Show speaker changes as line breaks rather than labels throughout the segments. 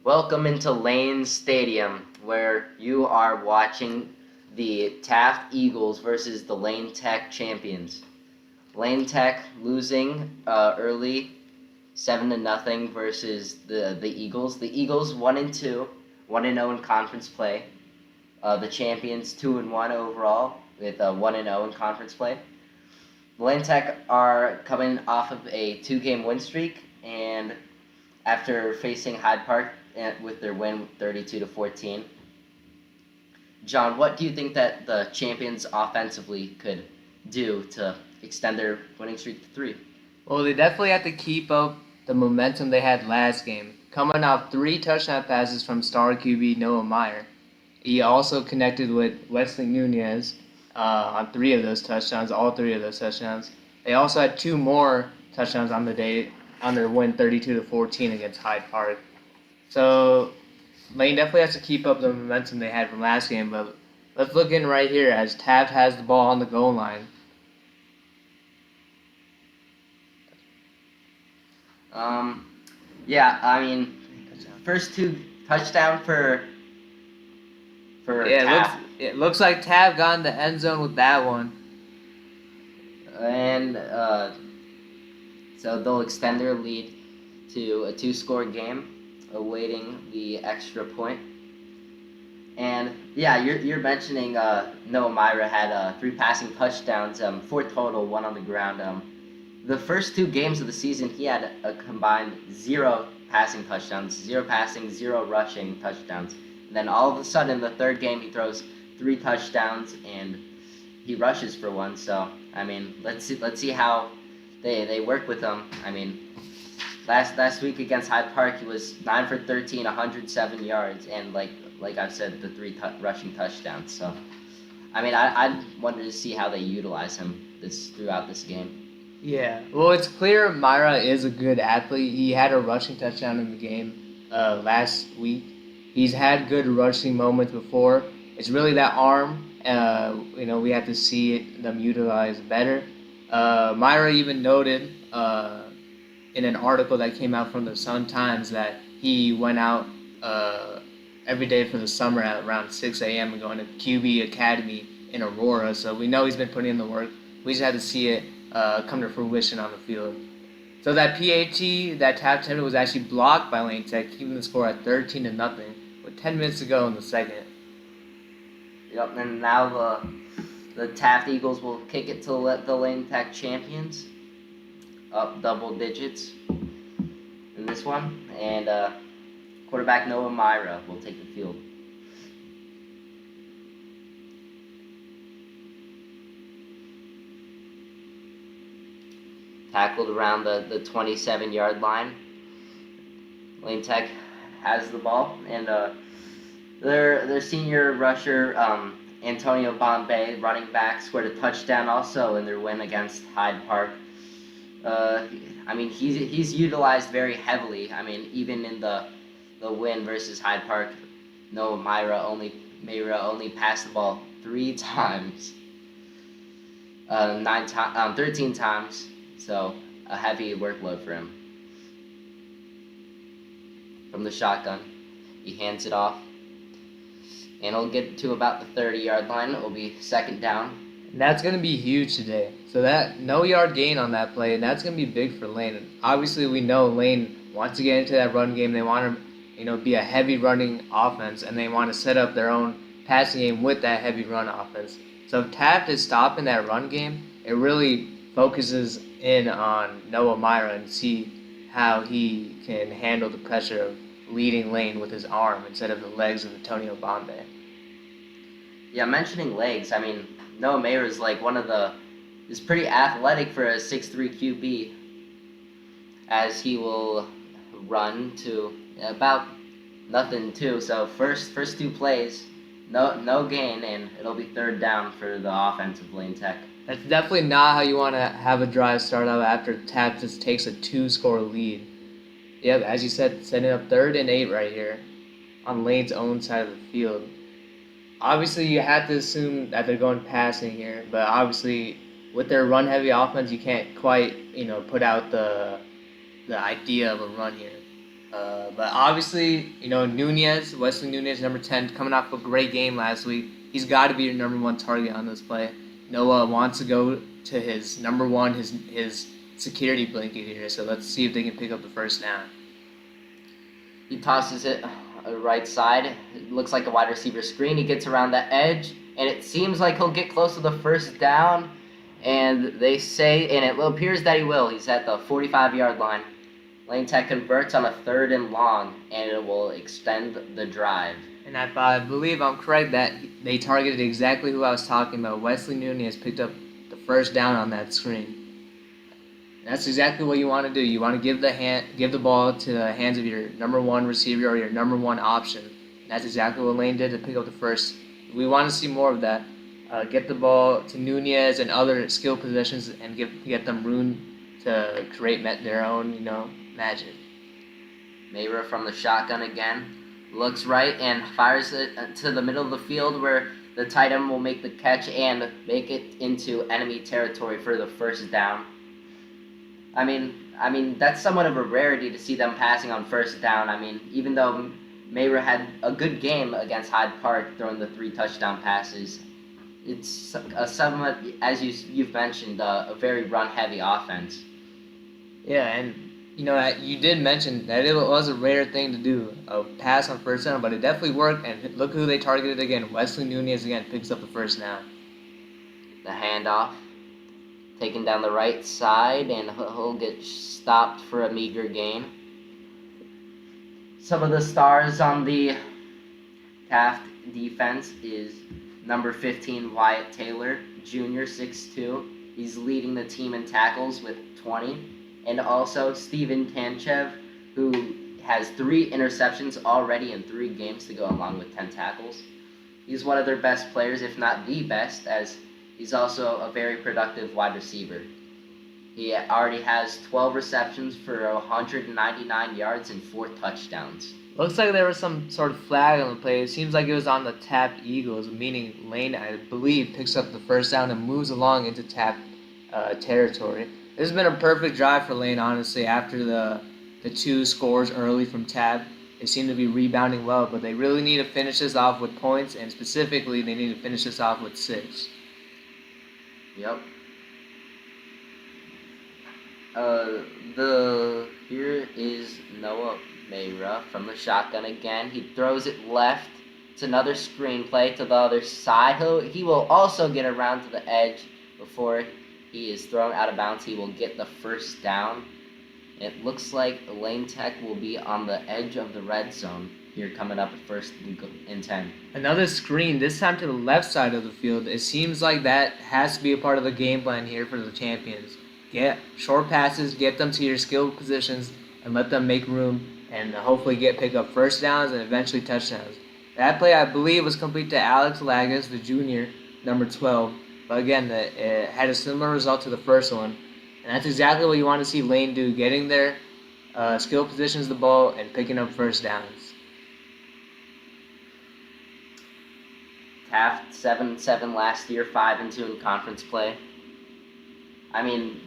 Welcome into Lane Stadium, where you are watching the Taft Eagles versus the Lane Tech champions. Lane Tech losing early, 7-0 versus the Eagles. The Eagles 1-2, 1-0 in conference play. The champions 2-1 overall with 1-0 in conference play. Lane Tech are coming off of a 2-game win streak, and after facing Hyde Park with their win 32-14. John, what do you think that the champions offensively could do to extend their winning streak to 3?
Well, they definitely have to keep up the momentum they had last game, coming off 3 touchdown passes from star QB Noah Meyer. He also connected with Wesley Nunez on 3 of those touchdowns, all 3 of those touchdowns. They also had 2 more touchdowns on the day on their win 32-14 against Hyde Park. So Lane definitely has to keep up the momentum they had from last game, but let's look in right here as Taft has the ball on the goal line.
Yeah, I mean, first 2 touchdown for
Yeah,
Taft.
it looks like Taft got in the end zone with that one.
And so they'll extend their lead to a 2-score game, awaiting the extra point. And yeah, you're mentioning Noah Myra had 3 passing touchdowns, 4 total, 1 on the ground. The first 2 games of the season, he had a combined 0 passing touchdowns, 0 passing, 0 rushing touchdowns. And then all of a sudden, the third game, he throws 3 touchdowns and he rushes for 1. So I mean, let's see how they work with him. I mean, last week against Hyde Park, he was 9 for 13, 107 yards, and like I've said, the 3 rushing touchdowns. So I mean, I wanted to see how they utilize him throughout this game.
Yeah, well, it's clear Myra is a good athlete. He had a rushing touchdown in the game last week. He's had good rushing moments before. It's really that arm. We have to see them utilize better. Myra even noted in an article that came out from the Sun Times that he went out every day for the summer at around 6 a.m. and going to QB Academy in Aurora. So we know he's been putting in the work. We just had to see it come to fruition on the field. So that PAT, that Taft attempt was actually blocked by Lane Tech, keeping the score at 13-0 with 10 minutes to go in the second.
Yep, and now the Taft Eagles will kick it to the Lane Tech champions, up double digits in this one, and quarterback Noah Myra will take the field. Tackled around the 27-yard line. Lane Tech has the ball, and their senior rusher Antonio Bombay, running back, scored a touchdown also in their win against Hyde Park. I mean, he's utilized very heavily. I mean, even in the win versus Hyde Park, Noah Myra only passed the ball 3 times, 13 times. So a heavy workload for him. From the shotgun, he hands it off, and he'll get to about the 30-yard line. It will be second down.
And that's going to be huge today. So that no yard gain on that play, and that's going to be big for Lane. And obviously, we know Lane wants to get into that run game. They want to, be a heavy running offense, and they want to set up their own passing game with that heavy run offense. So if Taft is stopping that run game, it really focuses in on Noah Myra and see how he can handle the pressure of leading Lane with his arm instead of the legs of Antonio Bombay.
Yeah, mentioning legs, I mean, Noah Mayer is is pretty athletic for a 6'3" QB, as he will run to about nothing too. So first 2 plays, no gain, and it'll be third down for the offensive Lane Tech.
That's definitely not how you want to have a drive start out after Taft just takes a 2-score lead. Yep, as you said, setting up 3rd and 8 right here on Lane's own side of the field. Obviously, you have to assume that they're going passing here, but obviously, with their run-heavy offense, you can't quite, put out the idea of a run here. But obviously, Nunez, Wesley Nunez, number 10, coming off a great game last week. He's got to be your number one target on this play. Noah wants to go to his number one, his security blanket here. So let's see if they can pick up the first down.
He tosses it right side. It looks like a wide receiver screen. He gets around the edge, and it seems like he'll get close to the first down. And they say, and it appears that he will. He's at the 45-yard line. Lane Tech converts on a 3rd and long, and it will extend the drive.
And if I believe I'm correct, that they targeted exactly who I was talking about. Wesley Nunez picked up the first down on that screen. That's exactly what you want to do. You want to give the ball to the hands of your number one receiver or your number one option. And that's exactly what Lane did to pick up the first. We want to see more of that. Get the ball to Nunez and other skill positions and get them room to create their own, magic.
Mayra from the shotgun again. Looks right and fires it to the middle of the field where the tight end will make the catch and make it into enemy territory for the first down. I mean that's somewhat of a rarity to see them passing on first down. I mean, even though Mayra had a good game against Hyde Park throwing the 3 touchdown passes, it's a somewhat, as you've mentioned, a very run-heavy offense.
Yeah, and you did mention that it was a rare thing to do, a pass on first down, but it definitely worked, and look who they targeted again. Wesley Nunez again picks up the first down.
The handoff, taken down the right side, and he'll get stopped for a meager gain. Some of the stars on the Taft defense is number 15, Wyatt Taylor, Jr., 6'2". He's leading the team in tackles with 20. And also Steven Tanchev, who has 3 interceptions already in 3 games to go along with 10 tackles. He's one of their best players, if not the best, as he's also a very productive wide receiver. He already has 12 receptions for 199 yards and 4 touchdowns.
Looks like there was some sort of flag on the play. It seems like it was on the Taft Eagles, meaning Lane, I believe, picks up the first down and moves along into Taft territory. This has been a perfect drive for Lane, honestly, after the 2 scores early from Taft. They seem to be rebounding well, but they really need to finish this off with points, and specifically, they need to finish this off with 6.
Yep. Here is Noah Mayra from the shotgun again. He throws it left. It's another screen play to the other side. He will also get around to the edge before he is thrown out of bounds. He will get the first down. It looks like Lane Tech will be on the edge of the red zone here coming up at 1st and 10.
Another screen, this time to the left side of the field. It seems like that has to be a part of the game plan here for the champions. Get short passes, get them to your skilled positions, and let them make room and hopefully pick up first downs and eventually touchdowns. That play, I believe, was complete to Alex Lagas, the junior, number 12. But again, it had a similar result to the first one. And that's exactly what you want to see Lane do, getting their skill positions the ball and picking up first downs.
Taft 7-7 last year, 5-2 in conference play. I mean,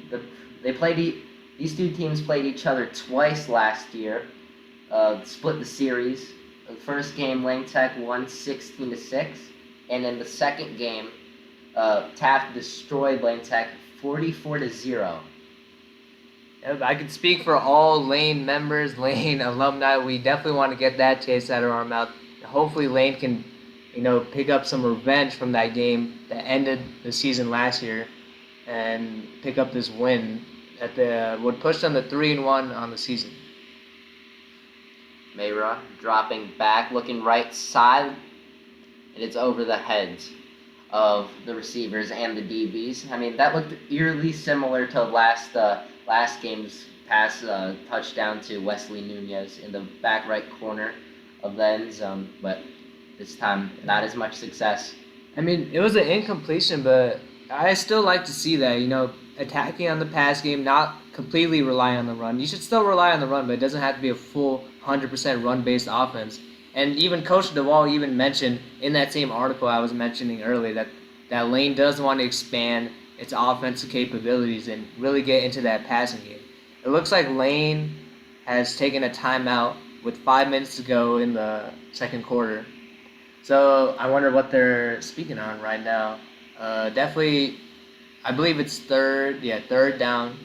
these 2 teams played each other twice last year, split the series. The first game, Lane Tech won 16-6, and in the second game, Taft destroyed Lane Tech 44-0.
I can speak for all Lane members, Lane alumni. We definitely want to get that taste out of our mouth. Hopefully Lane can, pick up some revenge from that game that ended the season last year and pick up this win that would push them to 3-1 on the season.
Mayra dropping back, looking right side, and it's over the heads of the receivers and the DBs. I mean, that looked eerily similar to last game's pass touchdown to Wesley Nunez in the back right corner of the end zone, but this time not as much success.
I mean, it was an incompletion, but I still like to see that, attacking on the pass game, not completely rely on the run. You should still rely on the run, but it doesn't have to be a full 100% run-based offense. And even Coach DeWall even mentioned in that same article I was mentioning earlier that Lane does want to expand its offensive capabilities and really get into that passing game. It looks like Lane has taken a timeout with 5 minutes to go in the second quarter. So I wonder what they're speaking on right now. Definitely, I believe it's third. Yeah, third down.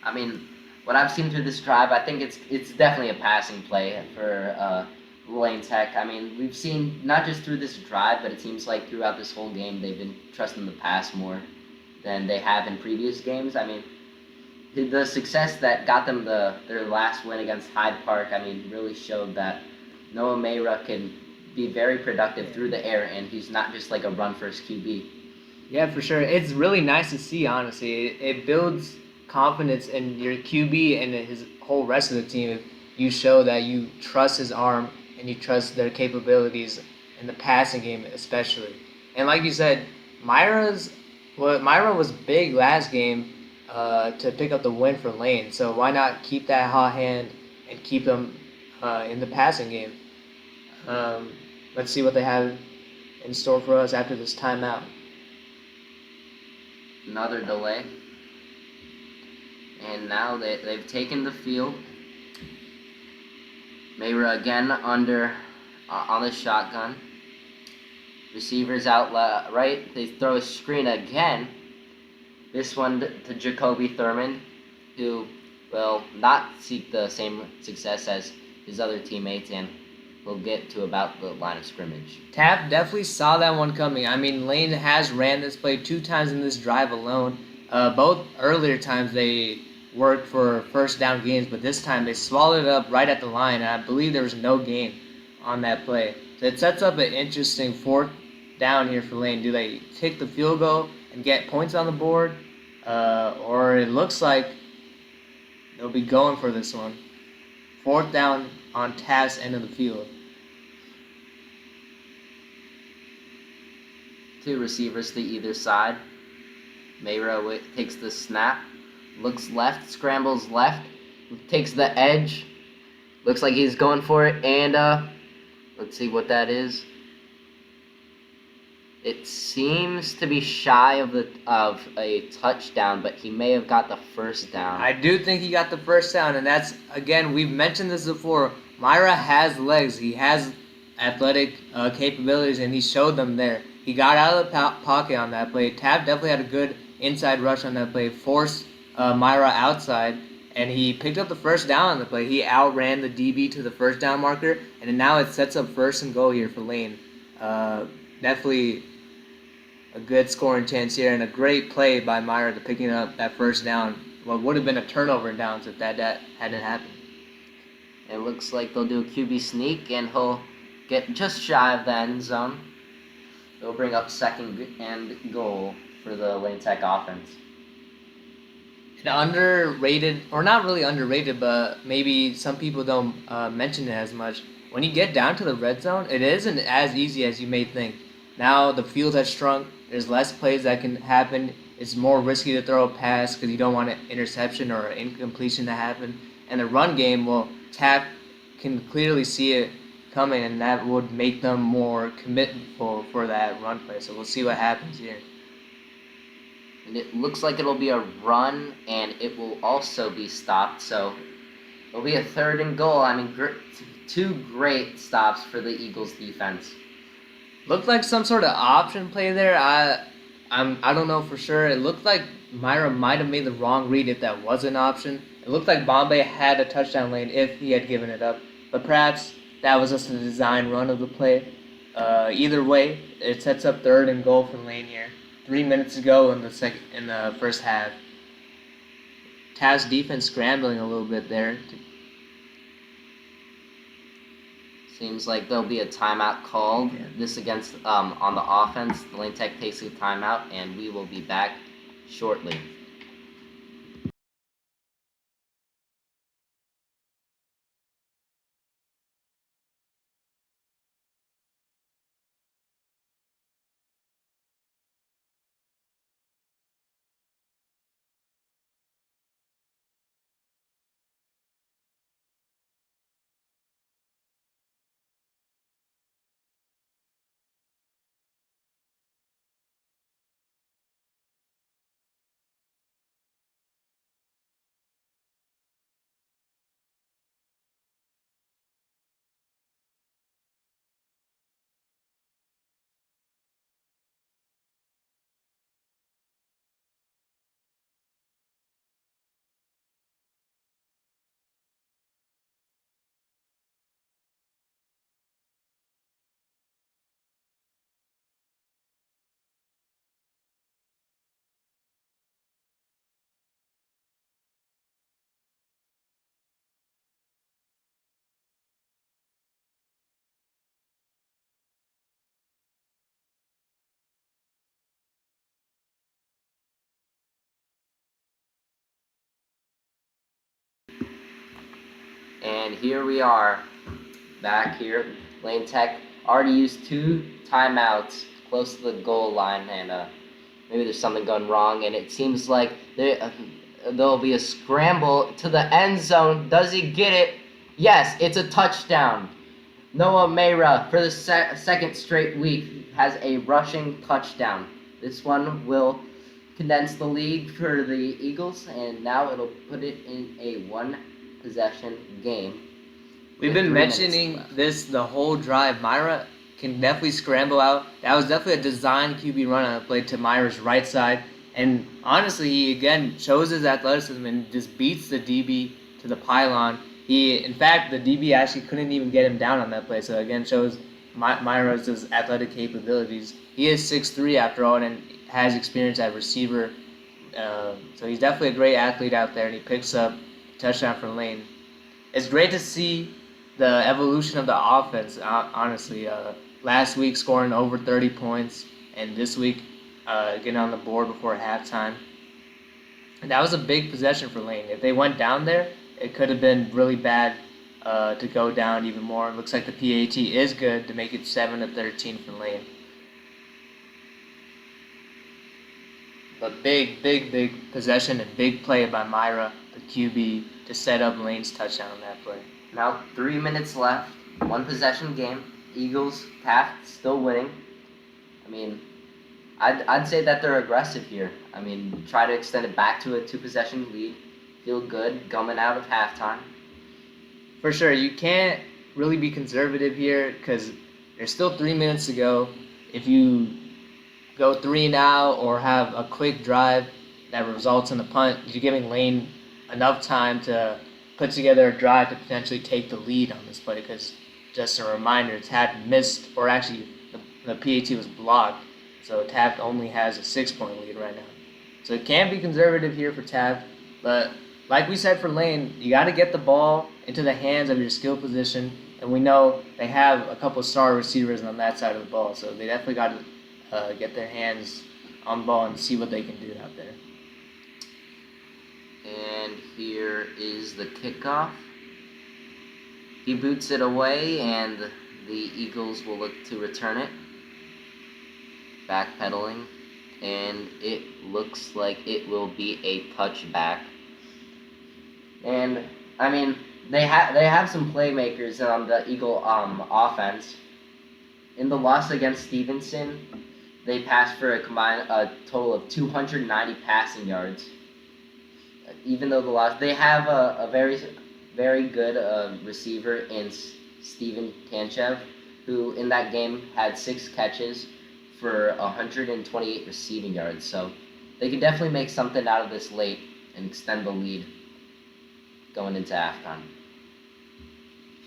I mean, what I've seen through this drive, I think it's definitely a passing play for Lane Tech. I mean, we've seen not just through this drive, but it seems like throughout this whole game they've been trusting the pass more than they have in previous games. I mean, the success that got them their last win against Hyde Park, I mean, really showed that Noah Mayra can be very productive through the air, and he's not just like a run first QB.
Yeah, for sure. It's really nice to see. Honestly, it builds confidence in your QB and his whole rest of the team. If you show that you trust his arm and you trust their capabilities in the passing game, especially. And like you said, Myra was big last game to pick up the win for Lane. So why not keep that hot hand and keep them in the passing game? Um, let's see what they have in store for us after this timeout.
Another delay. And now they've taken the field. Mayra again under on the shotgun. Receivers out right. They throw a screen again. This one to Jacoby Thurman, who will not seek the same success as his other teammates and will get to about the line of scrimmage.
Taft definitely saw that one coming. I mean, Lane has ran this play 2 times in this drive alone. Both earlier times they worked for first down gains, but this time they swallowed it up right at the line, and I believe there was no gain on that play. So it sets up an interesting fourth down here for Lane. Do they kick the field goal and get points on the board? Or it looks like they'll be going for this one. Fourth down on Taft's end of the field.
Two receivers to either side. Mayra takes the snap, looks left, scrambles left, takes the edge. Looks like he's going for it, and let's see what that is. It seems to be shy of a touchdown, but he may have got the first down.
I do think he got the first down, and that's, again, we've mentioned this before. Myra has legs. He has athletic capabilities, and he showed them there. He got out of the pocket on that play. Taft definitely had a good inside rush on that play, forced Myra outside, and he picked up the first down on the play. He outran the DB to the first down marker, and now it sets up first and goal here for Lane. Definitely a good scoring chance here, and a great play by Myra to picking up that first down. What would have been a turnover in downs if that hadn't happened.
It looks like they'll do a QB sneak, and he'll get just shy of the end zone. They'll bring up second and goal for the Lane Tech offense.
An underrated, or not really underrated, but maybe some people don't mention it as much. When you get down to the red zone, it isn't as easy as you may think. Now the field has shrunk. There's less plays that can happen. It's more risky to throw a pass because you don't want an interception or an incompletion to happen. And the run game, well, Taft can clearly see it coming, and that would make them more commitful for that run play. So we'll see what happens here.
And it looks like it'll be a run, and it will also be stopped. So it'll be a third and goal. I mean, two great stops for the Eagles defense.
Looked like some sort of option play there. I don't know for sure. It looked like Myra might have made the wrong read if that was an option. It looked like Bombay had a touchdown lane if he had given it up, but perhaps that was just a design run of the play. Either way, it sets up third and goal for Lane here. 3 minutes to go in the first half. Taft's defense scrambling a little bit there.
Seems like there'll be a timeout called.
Yeah.
This against on the offense. The Lane Tech takes a timeout, and we will be back shortly. And here we are, back here. Lane Tech already used 2 timeouts close to the goal line, and maybe there's something going wrong. And it seems like there'll be a scramble to the end zone. Does he get it? Yes, it's a touchdown. Noah Mayra, for the second straight week, has a rushing touchdown. This one will condense the lead for the Eagles, and now it'll put it in a 1-possession game.
We've been mentioning this the whole drive. Myra can definitely scramble out. That was definitely a design QB run on a play to Myra's right side. And honestly, he again shows his athleticism and just beats the DB to the pylon. In fact, the DB actually couldn't even get him down on that play. So again, shows Myra's athletic capabilities. He is 6'3" after all, and has experience at receiver. So he's definitely a great athlete out there, and he picks up a touchdown for Lane. It's great to see the evolution of the offense, honestly. Last week scoring over 30 points, and this week getting on the board before halftime. And that was a big possession for Lane. If they went down there, it could have been really bad to go down even more. It looks like the PAT is good to make it 7-13 for Lane. But big possession and big play by Myra, the QB, to set up Lane's touchdown on that play.
Now 3 minutes left, 1-possession game. Eagles, Taft still winning. I mean, I'd say that they're aggressive here. I mean, try to extend it back to a 2-possession lead. Feel good coming out of halftime.
For sure, you can't really be conservative here because there's still 3 minutes to go. If you go 3 now or have a quick drive that results in a punt, you're giving Lane enough time to put together a drive to potentially take the lead on this play. Because just a reminder, Taft missed, or actually the PAT was blocked, so Taft only has a 6-point lead right now. So it can be conservative here for Taft, but like we said for Lane, you got to get the ball into the hands of your skill position, and we know they have a couple of star receivers on that side of the ball, so they definitely got to get their hands on the ball and see what they can do out there.
And here is the kickoff. He boots it away, and the Eagles will look to return it. Backpedaling, and it looks like it will be a touchback. And I mean, they have some playmakers on the Eagle offense. In the loss against Stevenson, they passed for a total of 290 passing yards. Even though the loss, they have a very good receiver in Steven Tanchev, who in that game had 6 catches for 128 receiving yards. So they could definitely make something out of this late and extend the lead going into halftime.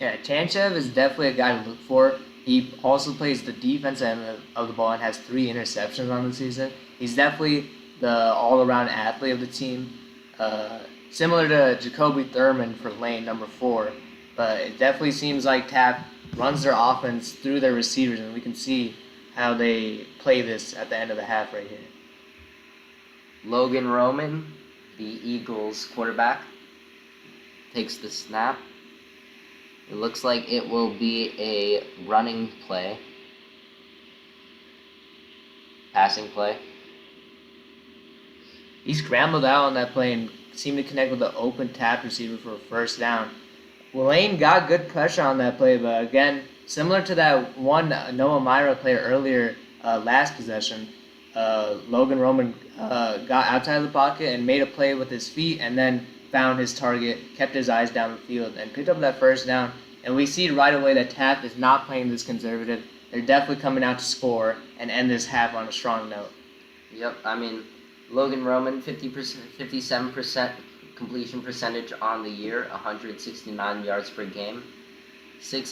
Yeah, Tanchev is definitely a guy to look for. He also plays the defense end of the ball and has 3 interceptions on the season. He's definitely the all-around athlete of the team. Similar to Jacoby Thurman for Lane, number 4. But it definitely seems like Taft runs their offense through their receivers, and we can see how they play this at the end of the half right here.
Logan Roman, the Eagles quarterback, takes the snap. It looks like it will be a running play. Passing play.
He scrambled out on that play and seemed to connect with the open Taft receiver for a first down. Lane got good pressure on that play, but again, similar to that one Noah Myra player earlier last possession, Logan Roman got outside of the pocket and made a play with his feet and then found his target, kept his eyes down the field, and picked up that first down. And we see right away that Taft is not playing this conservative. They're definitely coming out to score and end this half on a strong note.
Yep, I mean, Logan Roman, 57% completion percentage on the year, 169 yards per game, 6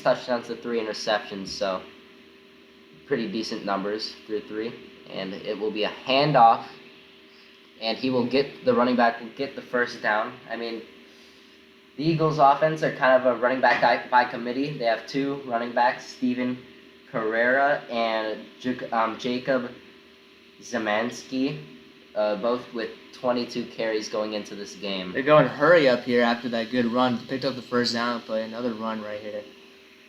touchdowns to 3 interceptions, so pretty decent numbers through 3. And it will be a handoff, and the running back will get the first down. I mean, the Eagles' offense are kind of a running back by committee. They have 2 running backs, Steven Carrera and Jacob Zemansky. both with 22 carries going into this game.
They're going hurry up here after that good run. Picked up the first down play. Another run right here.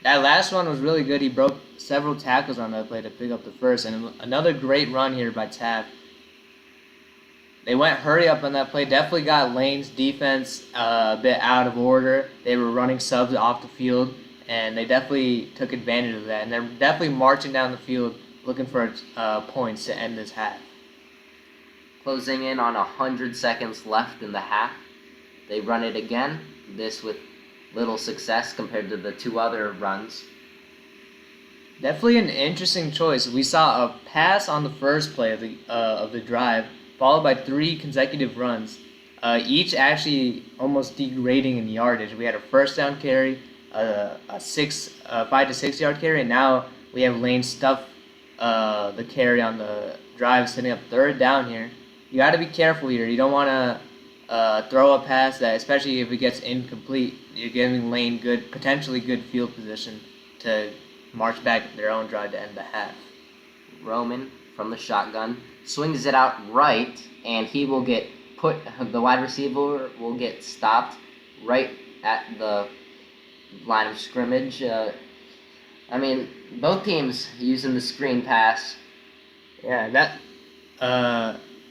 That last one was really good. He broke several tackles on that play to pick up the first. And another great run here by Taft. They went hurry up on that play. Definitely got Lane's defense a bit out of order. They were running subs off the field, and they definitely took advantage of that. And they're definitely marching down the field looking for points to end this half.
Closing in on 100 seconds left in the half. They run it again, this with little success compared to the two other runs.
Definitely an interesting choice. We saw a pass on the first play of the drive, followed by 3 consecutive runs, each actually almost degrading in yardage. We had a first down carry, a 5 to 6 yard carry, and now we have Lane stuff the carry on the drive, setting up third down here. You got to be careful here. You don't want to throw a pass that, especially if it gets incomplete, you're giving Lane potentially good field position to march back their own drive to end the half.
Roman from the shotgun swings it out right, and he will get the wide receiver will get stopped right at the line of scrimmage. I mean, both teams using the screen pass.
Yeah, that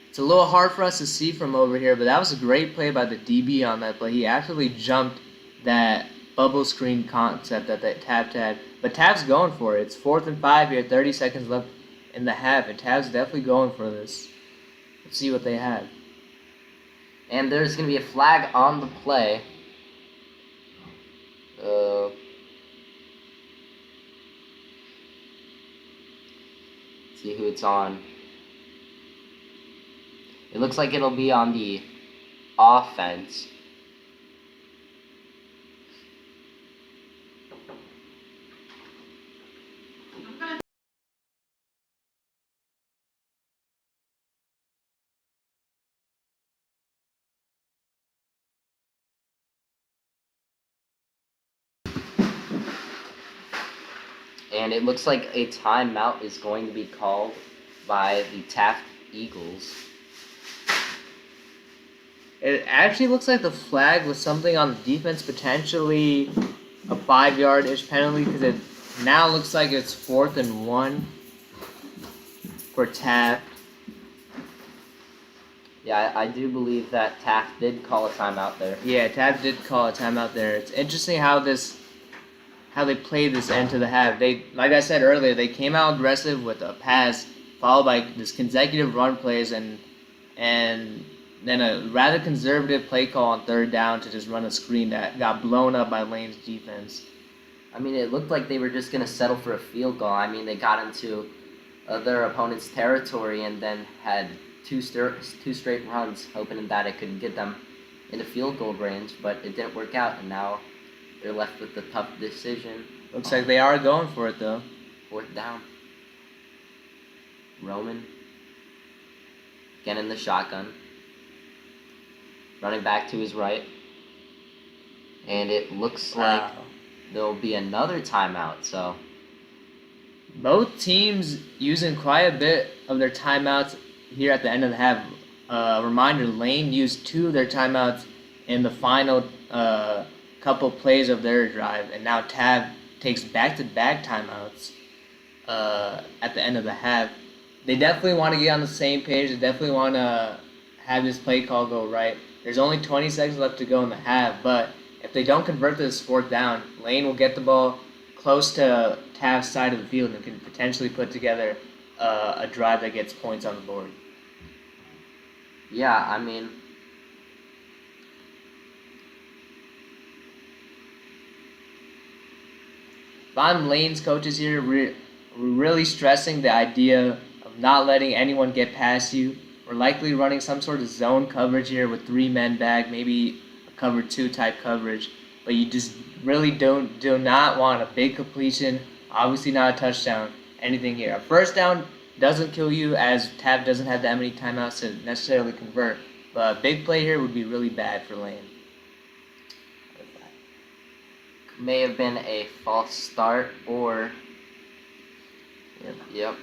it's a little hard for us to see from over here, but that was a great play by the DB on that play. He actually jumped that bubble screen concept that Taft had. But Taft's going for it. It's 4th and 5 here, 30 seconds left in the half, and Taft's definitely going for this. Let's see what they have.
And there's going to be a flag on the play. See who it's on. It looks like it'll be on the offense. And it looks like a timeout is going to be called by the Taft Eagles.
It actually looks like the flag was something on the defense, potentially a 5-yard-ish penalty, because it now looks like it's 4th and 1 for Taft.
Yeah, I do believe that Taft did call a timeout there.
Yeah, Taft did call a timeout there. It's interesting how they played this into the half. They, like I said earlier, they came out aggressive with a pass, followed by this consecutive run plays, and then a rather conservative play call on third down to just run a screen that got blown up by Lane's defense.
I mean, it looked like they were just going to settle for a field goal. I mean, they got into their opponent's territory and then had two straight runs, hoping that it could get them into field goal range, but it didn't work out, and now they're left with the tough decision.
Looks like they are going for it, though.
4th down. Roman again in the shotgun, running back to his right, and it looks like there'll be another timeout. So
both teams using quite a bit of their timeouts here at the end of the half. Reminder, Lane used 2 of their timeouts in the final couple plays of their drive, and now Taft takes back-to-back timeouts at the end of the half. They definitely want to get on the same page. They definitely want to have this play call go right. There's only 20 seconds left to go in the half, but if they don't convert this 4th down, Lane will get the ball close to Taft's side of the field and can potentially put together a drive that gets points on the board.
Yeah, I mean,
if I'm Lane's coaches here, we're really stressing the idea of not letting anyone get past you. We're likely running some sort of zone coverage here with 3 men back, maybe a cover 2 type coverage. But you just really do not want a big completion, obviously not a touchdown, anything here. A first down doesn't kill you, as Taft doesn't have that many timeouts to necessarily convert. But a big play here would be really bad for Lane.
May have been a false start, or Yep.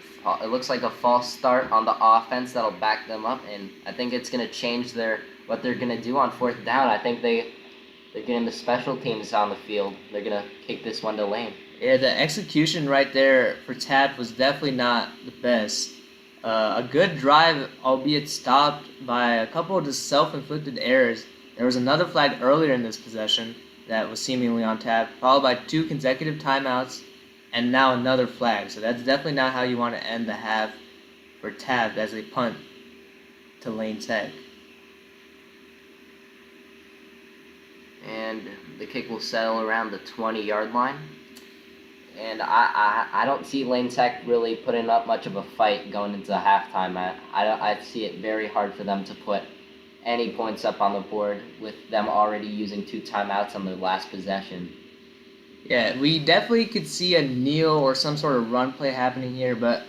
It looks like a false start on the offense that'll back them up, and I think it's gonna change what they're gonna do on fourth down. I think they're getting the special teams on the field. They're gonna kick this one to Lane.
Yeah, the execution right there for Taft was definitely not the best. A good drive, albeit stopped by a couple of just self-inflicted errors. There was another flag earlier in this possession that was seemingly on Taft, followed by 2 consecutive timeouts, and now another flag. So that's definitely not how you want to end the half for Taft as they punt to Lane Tech.
And the kick will settle around the 20-yard line. And I don't see Lane Tech really putting up much of a fight going into halftime. I see it very hard for them to put any points up on the board with them already using 2 timeouts on their last possession.
Yeah, we definitely could see a kneel or some sort of run play happening here, but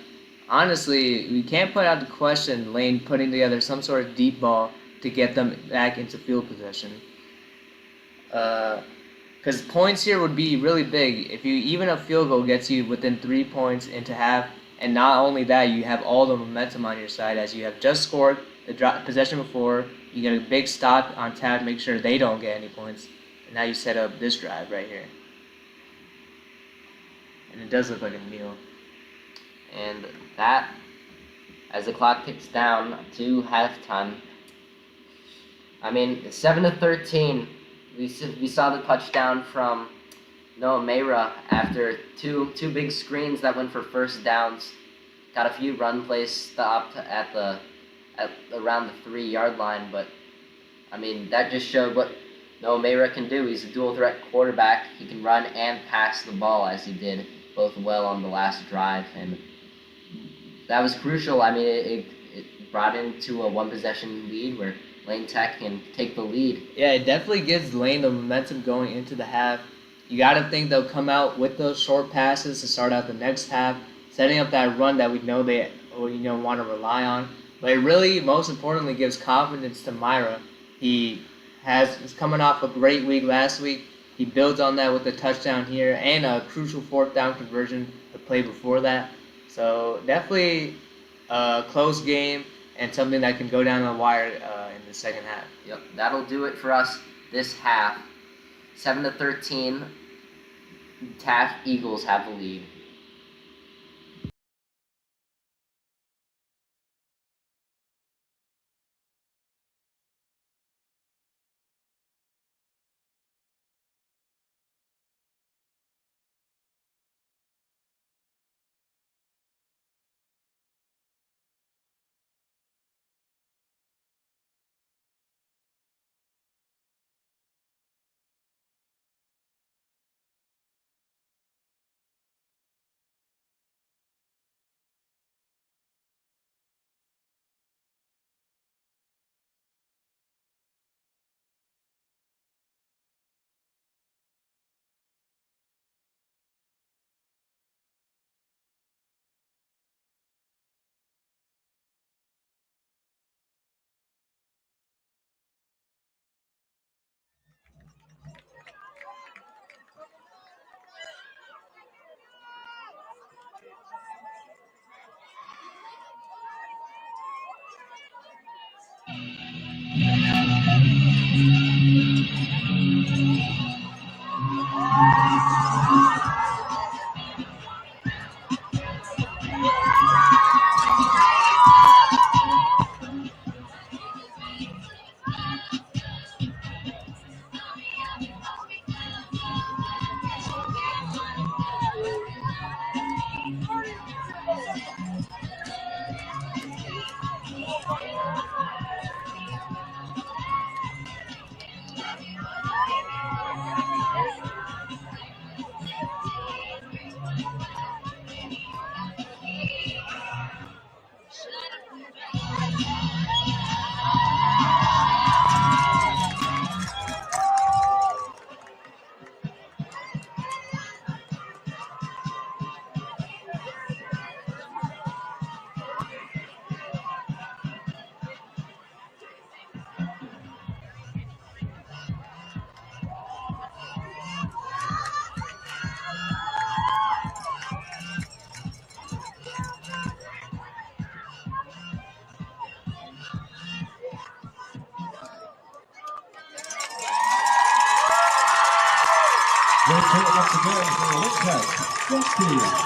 honestly, we can't put out the question Lane putting together some sort of deep ball to get them back into field possession. Because points here would be really big. If you even a field goal gets you within 3 points into half, and not only that, you have all the momentum on your side as you have just scored the possession before. You get a big stop on Taft, make sure they don't get any points, and now you set up this drive right here. And it does look like a kneel.
And that, as the clock ticks down to halftime, I mean, 7-13. We saw the touchdown from Noah Mayra after two big screens that went for first downs. Got a few run plays stopped at around the 3-yard line, but I mean that just showed what Noah Mayra can do. He's a dual threat quarterback. He can run and pass the ball as he did both well on the last drive, and that was crucial. I mean, it brought into a 1-possession lead where Lane Tech can take the lead.
Yeah, it definitely gives Lane the momentum going into the half. You got to think they'll come out with those short passes to start out the next half, setting up that run that we know they want to rely on. But it really, most importantly, gives confidence to Myra. He's coming off a great week last week. He builds on that with a touchdown here and a crucial 4th down conversion the play before that. So definitely a close game and something that can go down the wire in the second half.
Yep, that'll do it for us this half. 7-13. Taft Eagles have the lead.
Let's hear it once again for Lucas. Thank you.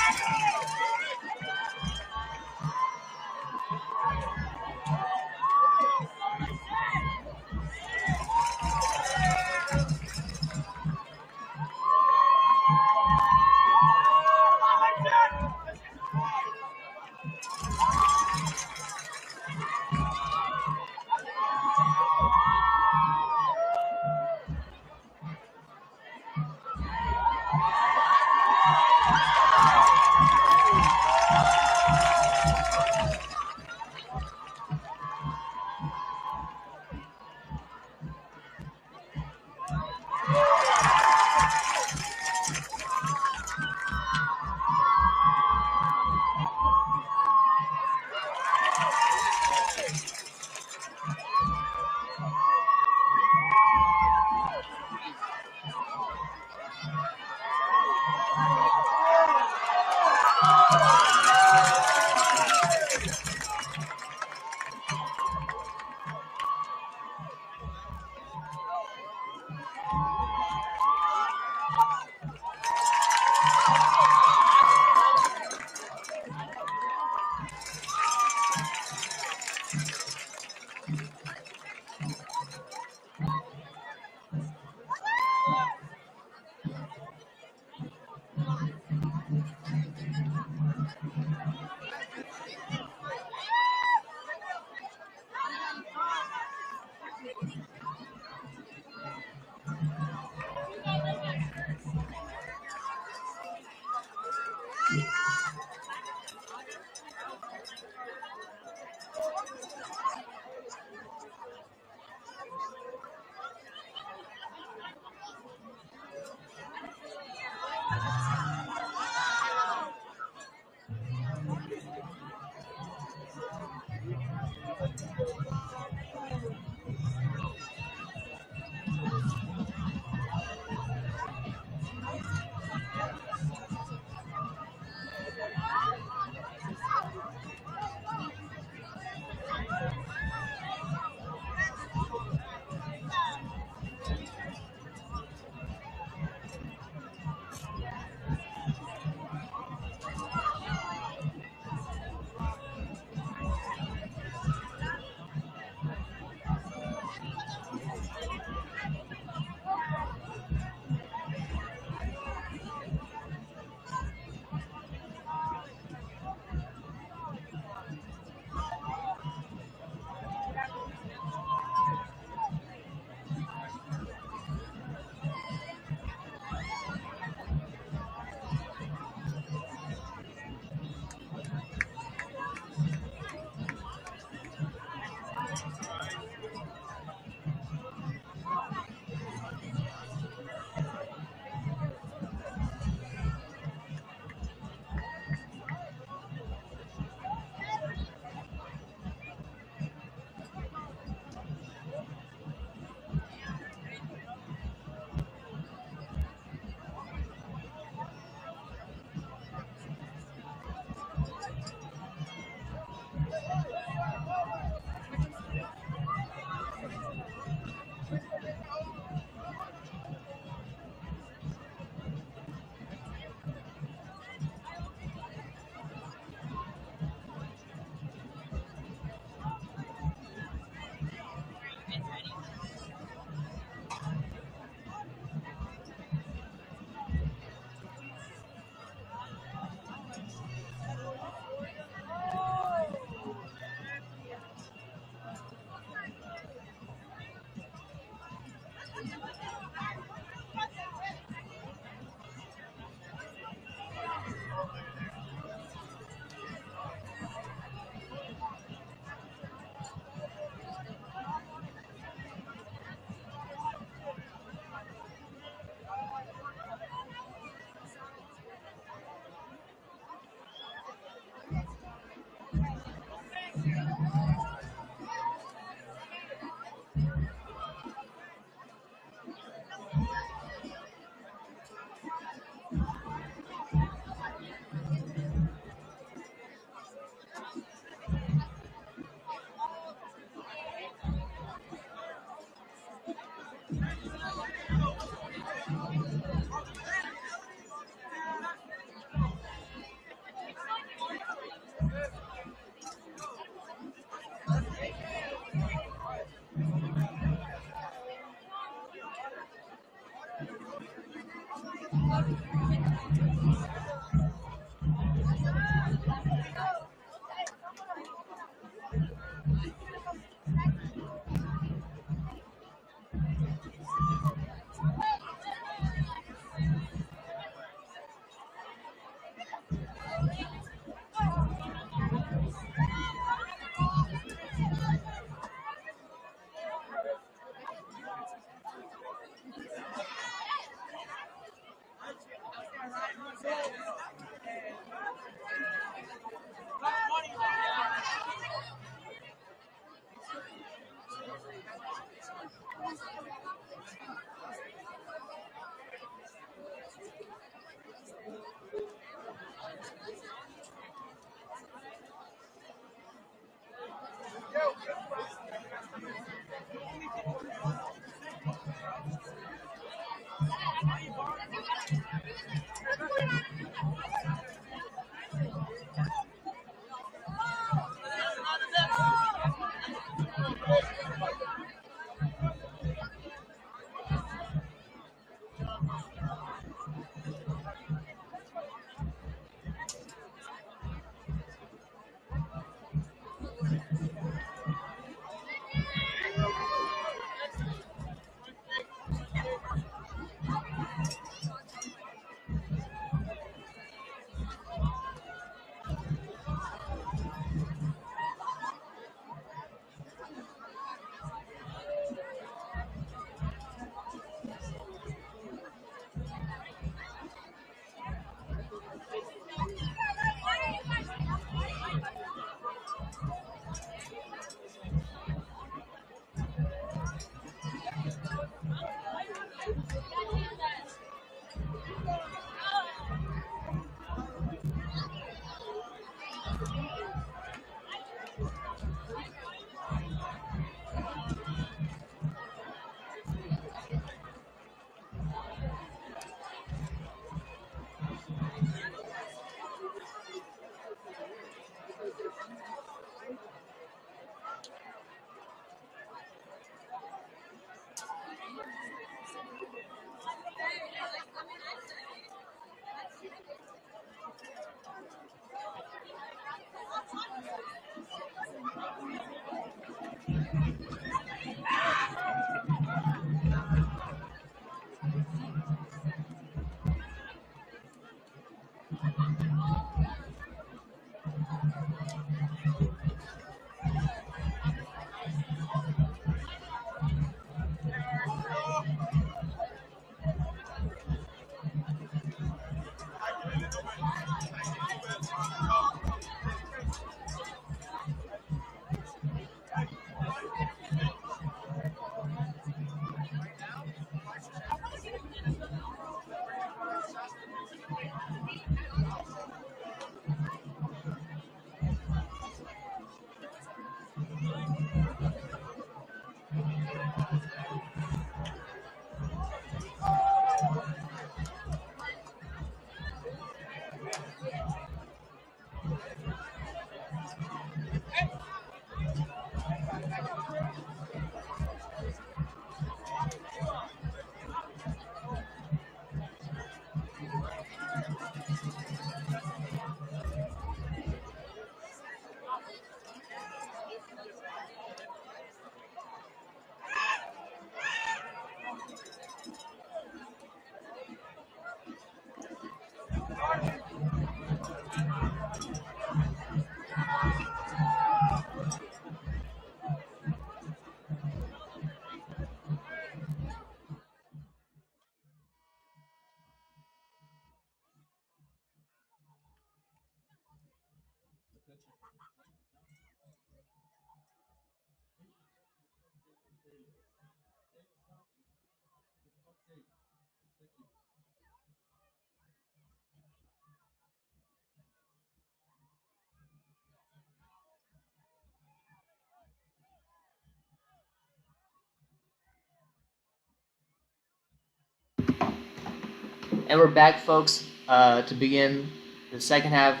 And we're back, folks, to begin the second half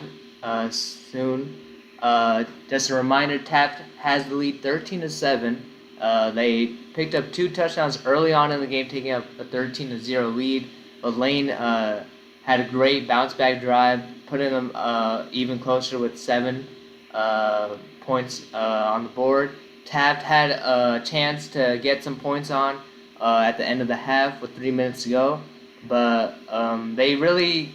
soon. Just a reminder, Taft has the lead 13-7. They picked up 2 touchdowns early on in the game, taking up a 13-0 lead. But Lane had a great bounce back drive, putting them even closer with 7 points on the board. Taft had a chance to get some points on at the end of the half with 3 minutes to go, but they really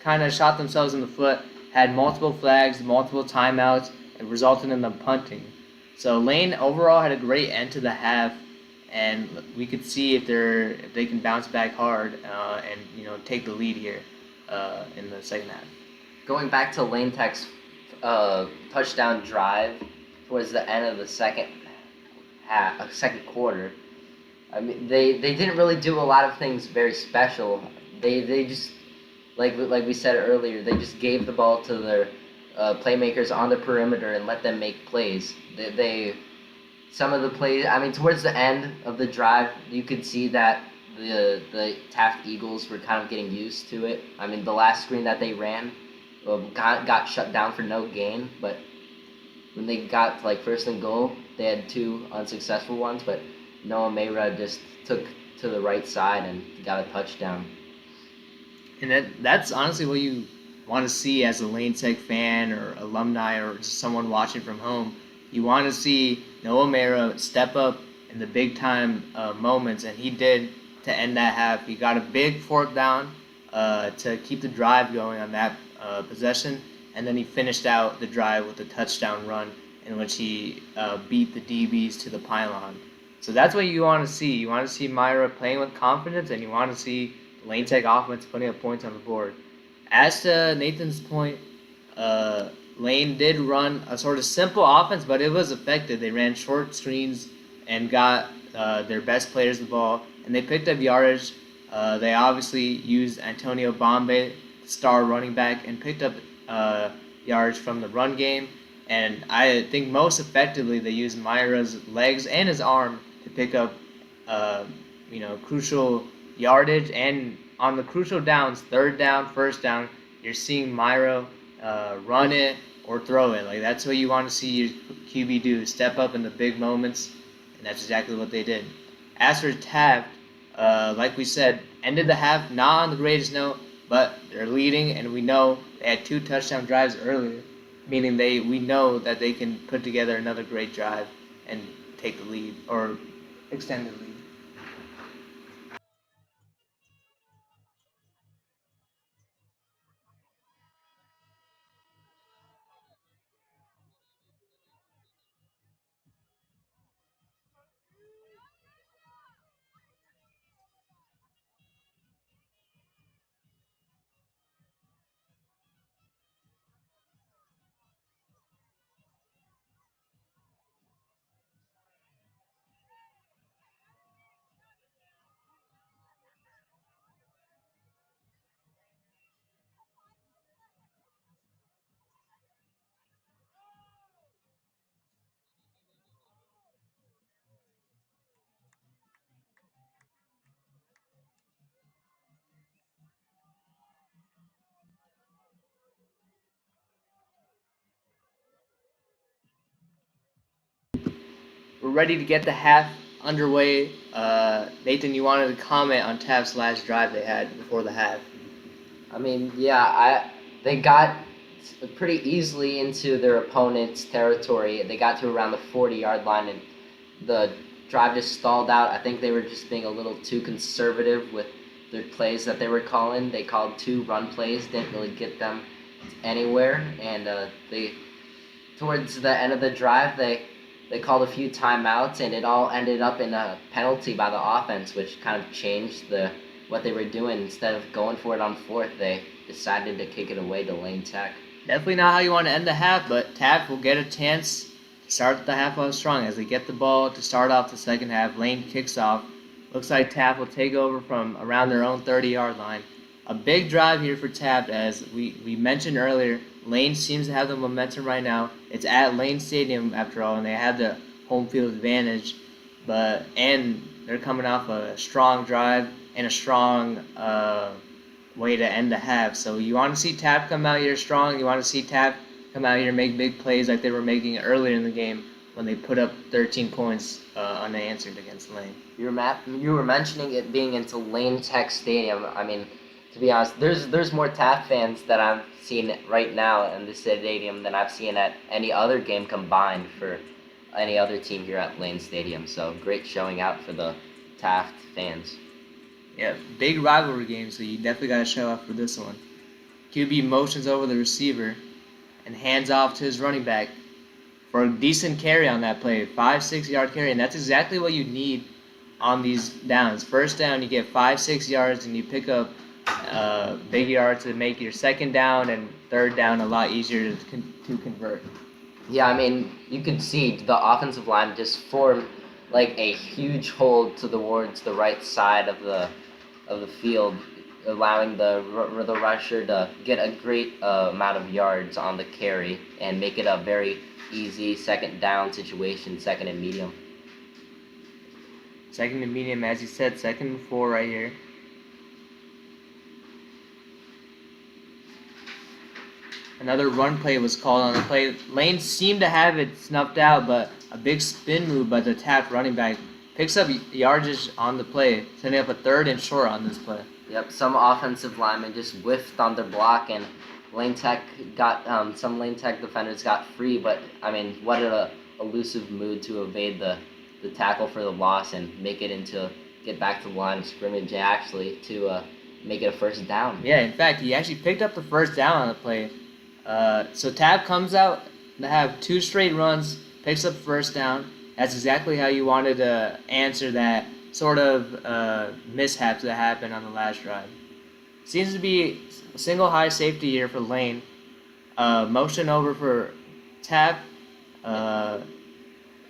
kind of shot themselves in the foot, had multiple flags, multiple timeouts, and resulted in them punting. So Lane overall had a great end to the half, and we could see if they can bounce back hard and take the lead here in the second half.
Going back to Lane Tech's touchdown drive towards the end of the second quarter. I mean, they didn't really do a lot of things very special. They just like we said earlier, they just gave the ball to their playmakers on the perimeter and let them make plays. They some of the plays. I mean, towards the end of the drive, you could see that the Taft Eagles were kind of getting used to it. I mean, the last screen that they ran got shut down for no gain, but when they got to, like, first and goal, they had 2 unsuccessful ones, but Noah Mayra just took to the right side and got a touchdown.
And that's honestly what you want to see as a Lane Tech fan or alumni or just someone watching from home. You want to see Noah Mayra step up in the big time moments, and he did to end that half. He got a big 4th down to keep the drive going on that possession, and then he finished out the drive with a touchdown run in which he beat the DBs to the pylon. So that's what you want to see. You want to see Myra playing with confidence, and you want to see Lane Tech offense putting up points on the board. As to Nathan's point, Lane did run a sort of simple offense, but it was effective. They ran short screens and got their best players the ball, and they picked up yardage. They obviously used Antonio Bombay, star running back, and picked up yards from the run game. And I think most effectively they used Myra's legs and his arm to pick up, crucial yardage. And on the crucial downs, 3rd down, 1st down, you're seeing Myra run it or throw it. Like, that's what you want to see your QB do, step up in the big moments, and that's exactly what they did. As for Taft, like we said, ended the half not on the greatest note, but they're leading, and we know they had 2 touchdown drives earlier, meaning we know that they can put together another great drive and take the lead or extend the lead. We're ready to get the half underway. Nathan, you wanted to comment on Taft's last drive they had before the half.
I mean, yeah, they got pretty easily into their opponent's territory. They got to around the 40-yard line, and the drive just stalled out. I think they were just being a little too conservative with their plays that they were calling. They called 2 run plays, didn't really get them anywhere, and they towards the end of the drive they called a few timeouts, and it all ended up in a penalty by the offense, which kind of changed what they were doing. Instead of going for it on 4th, they decided to kick it away to Lane Tech.
Definitely not how you want to end the half, but Taft will get a chance to start the half off strong as they get the ball to start off the second half. Lane kicks off. Looks like Taft will take over from around their own 30-yard line. A big drive here for Taft, as we mentioned earlier. Lane seems to have the momentum right now. It's at Lane Stadium, after all, and they have the home field advantage. And they're coming off a strong drive and a strong way to end the half. So you want to see Taft come out here strong. You want to see Taft come out here and make big plays like they were making earlier in the game when they put up 13 points unanswered against Lane.
You were mentioning it being into Lane Tech Stadium. I mean, to be honest, there's more Taft fans that I've seen right now in the stadium than I've seen at any other game combined for any other team here at Lane Stadium. So great showing out for the Taft fans.
Yeah, big rivalry game, so you definitely got to show up for this one. QB motions over the receiver and hands off to his running back for a decent carry on that play, 5-6 yard carry, and that's exactly what you need on these downs. First down, you get 5-6 yards, and you pick up big yards to make your second down and third down a lot easier to convert.
Yeah, I mean, you could see the offensive line just formed like a huge hole towards the right side of the field, allowing the rusher to get a great amount of yards on the carry and make it a very easy second down situation, second and medium.
Second and medium, as you said, 2nd and 4 right here. Another run play was called on the play. Lane seemed to have it snuffed out, but a big spin move by the Taft running back picks up yardage on the play, setting up a 3rd and short on this play.
Yep, some offensive linemen just whiffed on their block, and Lane Tech got some Lane Tech defenders got free. But I mean, what a elusive move to evade the tackle for the loss and make it into get back to the line of scrimmage actually to make it a first down.
Yeah, in fact, he actually picked up the first down on the play. So Taft comes out to have 2 straight runs, picks up first down. That's exactly how you wanted to answer that sort of mishap that happened on the last drive. Seems to be a single high safety here for Lane. Motion over for Taft.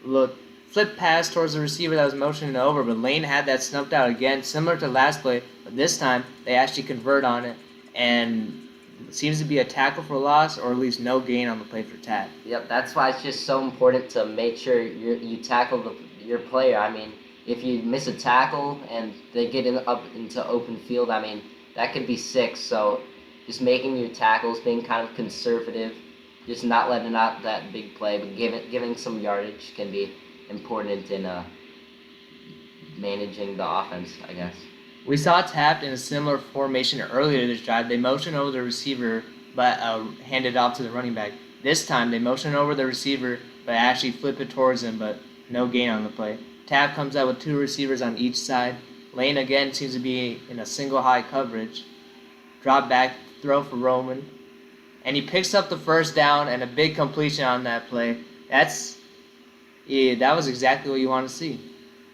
Flip pass towards the receiver that was motioning over, but Lane had that snuffed out again, similar to last play, but this time they actually convert on it, and it seems to be a tackle for loss or at least no gain on the play for Taft.
Yep, that's why it's just so important to make sure you tackle your player. I mean, if you miss a tackle and they get up into open field, I mean, that could be 6. So just making your tackles, being kind of conservative, just not letting out that big play, but giving some yardage can be important in managing the offense, I guess.
We saw Taft in a similar formation earlier this drive. They motioned over the receiver, but handed off to the running back. This time, they motioned over the receiver, but actually flip it towards him, but no gain on the play. Taft comes out with 2 receivers on each side. Lane again seems to be in a single high coverage. Drop back, throw for Roman. And he picks up the first down and a big completion on that play. That was exactly what you want to see.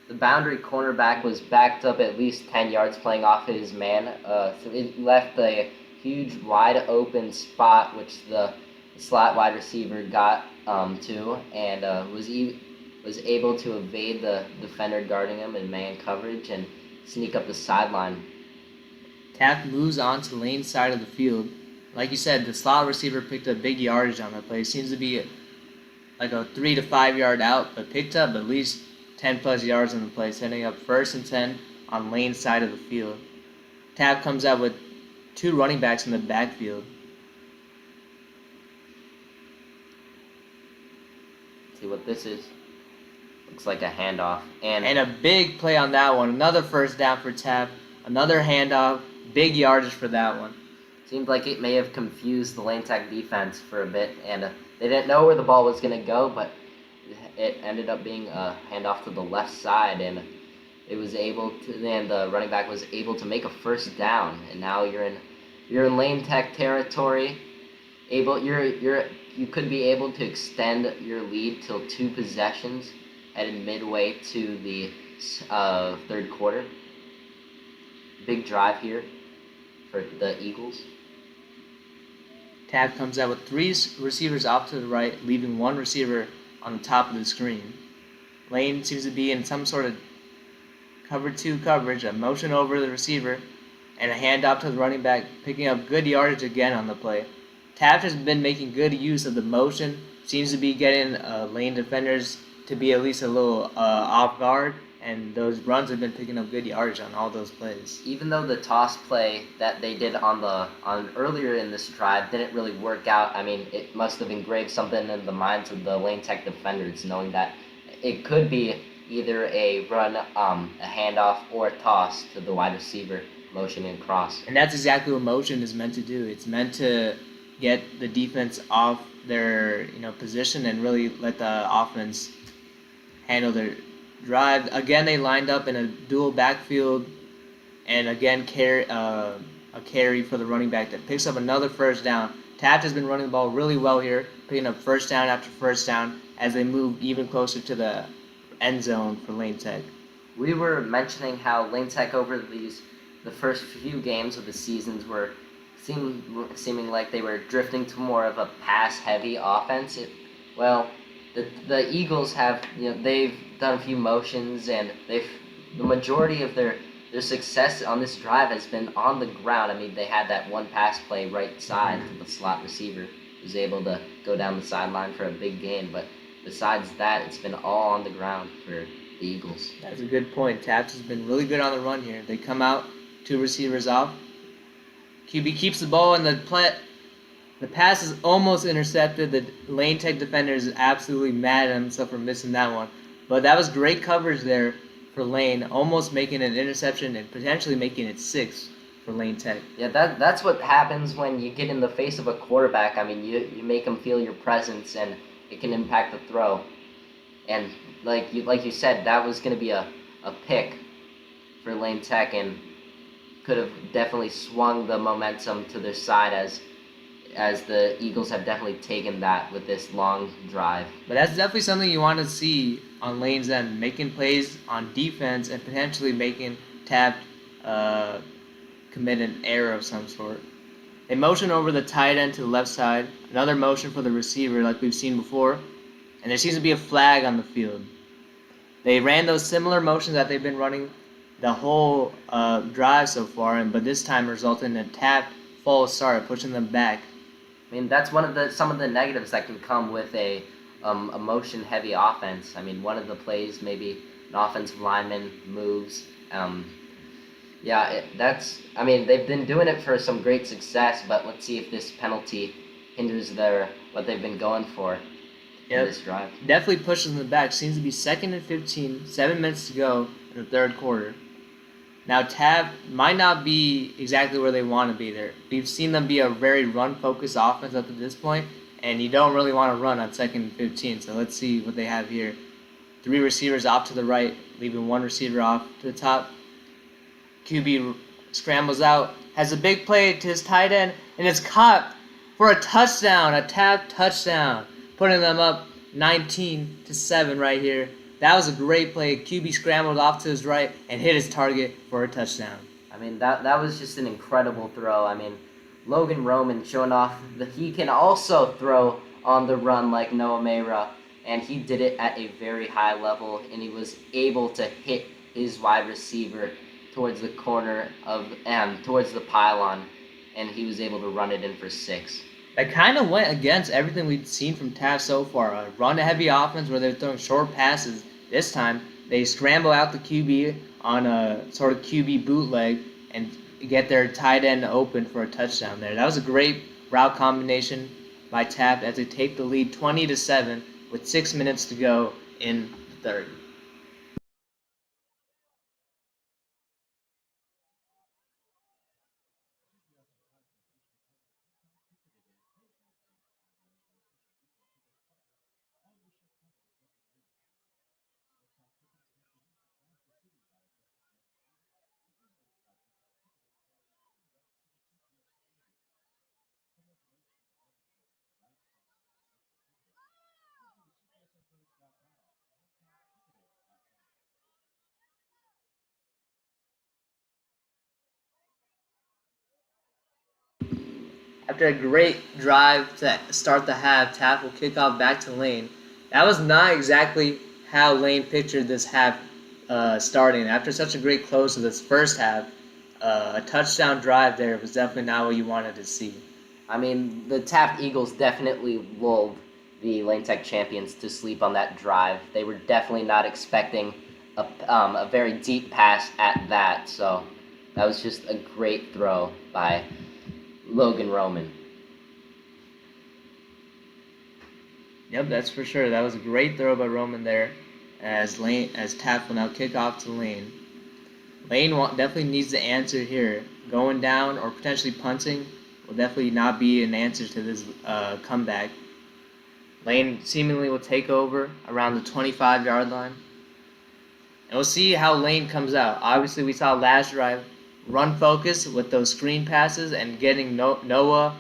The boundary cornerback was backed up at least 10 yards playing off his man. So it left a huge wide open spot, which the slot wide receiver got to, and was able to evade the defender guarding him in man coverage and sneak up the sideline.
Taft moves on to Lane's side of the field. Like you said, the slot receiver picked up big yardage on that play. Seems to be like a 3 to 5 yard out, but picked up at least 10 plus yards on the play, setting up 1st and 10 on Lane's side of the field. Taft comes out with 2 running backs in the backfield.
See what this is. Looks like a handoff. And
a big play on that one. Another first down for Taft. Another handoff. Big yardage for that one.
Seemed like it may have confused the Lane Tech defense for a bit, and they didn't know where the ball was going to go, but it ended up being a handoff to the left side, and the running back was able to make a first down, and now you're in Lane Tech territory. You could be able to extend your lead till 2 possessions headed midway to the 3rd quarter. Big drive here for the Eagles.
Taft comes out with 3 receivers off to the right, leaving 1 receiver on the top of the screen. Lane seems to be in some sort of cover 2 coverage, a motion over the receiver, and a handoff to the running back, picking up good yardage again on the play. Taft has been making good use of the motion, seems to be getting Lane defenders to be at least a little off guard, and those runs have been picking up good yardage on all those plays.
Even though the toss play that they did on earlier in this drive didn't really work out, I mean, it must have engraved something in the minds of the Lane Tech defenders, knowing that it could be either a run, a handoff, or a toss to the wide receiver, motioning across.
And that's exactly what motion is meant to do. It's meant to get the defense off their position and really let the offense handle their drive. Again, they lined up in a dual backfield, and again a carry for the running back that picks up another first down. Taft has been running the ball really well here, picking up first down after first down as they move even closer to the end zone for Lane Tech.
We were mentioning how Lane Tech over the first few games of the seasons were seeming like they were drifting to more of a pass-heavy offense. The Eagles have they've done a few motions, and the majority of their success on this drive has been on the ground. I mean, they had that one pass play right side to the slot receiver who was able to go down the sideline for a big gain, but besides that, it's been all on the ground for the Eagles.
That's a good point. Taft has been really good on the run here. They come out, two receivers off. QB keeps the ball, and the pass is almost intercepted. The Lane Tech defender is absolutely mad at himself for missing that one. But that was great coverage there for Lane, almost making an interception and potentially making it 6 for Lane Tech.
Yeah, that's what happens when you get in the face of a quarterback. I mean, you make him feel your presence, and it can impact the throw. And like you said, that was going to be a pick for Lane Tech, and could have definitely swung the momentum to their side as the Eagles have definitely taken that with this long drive.
But that's definitely something you want to see on Lane's end, making plays on defense and potentially making Taft commit an error of some sort. They motion over the tight end to the left side, another motion for the receiver like we've seen before, and there seems to be a flag on the field. They ran those similar motions that they've been running the whole drive so far, but this time resulted in a Taft false start, pushing them back.
I mean, that's some of the negatives that can come with a motion-heavy offense. I mean, one of the plays, maybe an offensive lineman moves. They've been doing it for some great success, but let's see if this penalty hinders what they've been going for in this drive.
Definitely pushes them back. Seems to be 2nd and 15, 7 minutes to go in the third quarter. Now, Taft might not be exactly where they want to be there. We've seen them be a very run-focused offense up to this point, and you don't really want to run on 2nd and 15, so let's see what they have here. 3 receivers off to the right, leaving 1 receiver off to the top. QB scrambles out, has a big play to his tight end, and it's caught for a touchdown, a Taft touchdown, putting them up 19-7 right here. That was a great play. QB scrambled off to his right and hit his target for a touchdown.
I mean, that was just an incredible throw. I mean, Logan Roman showing off that he can also throw on the run like Noah Mayra, and he did it at a very high level, and he was able to hit his wide receiver towards the corner towards the pylon, and he was able to run it in for 6.
That kind of went against everything we've seen from Taft so far. A run-heavy offense where they're throwing short passes. This time, they scramble out the QB on a sort of QB bootleg and get their tight end open for a touchdown there. That was a great route combination by Taft as they take the lead 20-7 with 6 minutes to go in the third. After a great drive to start the half, Taft will kick off back to Lane. That was not exactly how Lane pictured this half starting. After such a great close to this first half, a touchdown drive there was definitely not what you wanted to see.
I mean, the Taft Eagles definitely lulled the Lane Tech champions to sleep on that drive. They were definitely not expecting a very deep pass at that. So that was just a great throw by Logan Roman.
Yep, that's for sure. That was a great throw by Roman there, as Taft will now kick off to Lane. Lane definitely needs the answer here. Going down or potentially punting will definitely not be an answer to this comeback. Lane seemingly will take over around the 25-yard line. And we'll see how Lane comes out. Obviously, we saw last drive run focus with those screen passes and getting Noah,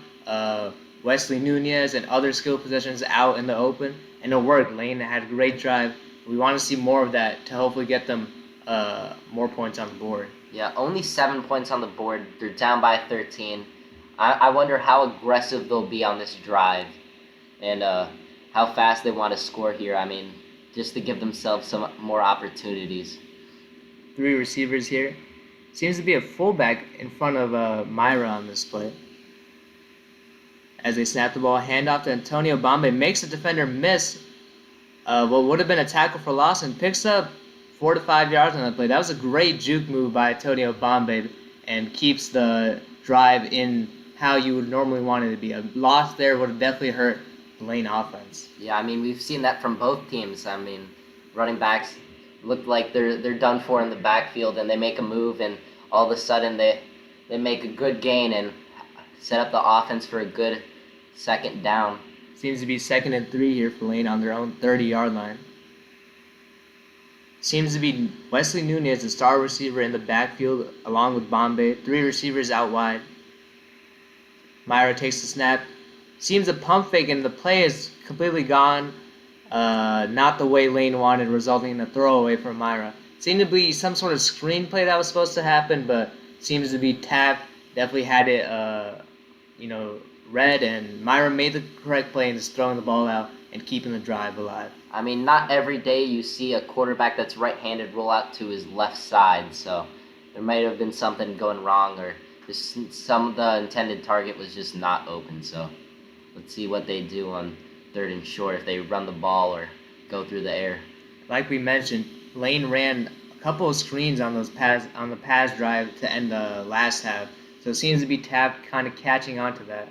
Wesley Nunez, and other skill positions out in the open. And it worked. Lane had a great drive. We want to see more of that to hopefully get them more points on the board.
Yeah, only 7 points on the board. They're down by 13. I wonder how aggressive they'll be on this drive and how fast they want to score here. I mean, just to give themselves some more opportunities.
3 receivers here. Seems to be a fullback in front of Myra on this play. As they snap the ball, handoff to Antonio Bombay, makes the defender miss what would have been a tackle for loss and picks up 4 to 5 yards on that play. That was a great juke move by Antonio Bombay and keeps the drive in how you would normally want it to be. A loss there would have definitely hurt the Lane offense.
Yeah, I mean, we've seen that from both teams. I mean, running backs look like they're done for in the backfield, and they make a move, and all of a sudden they make a good gain and set up the offense for a good second down.
Seems to be 2nd and 3 here for Lane on their own 30-yard line. Seems to be Wesley Nunez, the star receiver in the backfield, along with Bombay. 3 receivers out wide. Myra takes the snap. Seems a pump fake, and the play is completely gone. Not the way Lane wanted, resulting in a throwaway from Myra. Seemed to be some sort of screenplay that was supposed to happen, but seems to be Taft definitely had it, read, and Myra made the correct play and is throwing the ball out and keeping the drive alive.
I mean, not every day you see a quarterback that's right-handed roll out to his left side, so there might have been something going wrong, or just the intended target was just not open. So let's see what they do on 3rd and short, if they run the ball or go through the air.
Like we mentioned, Lane ran a couple of screens on the pass drive to end the last half, so it seems to be Taft kind of catching on to that.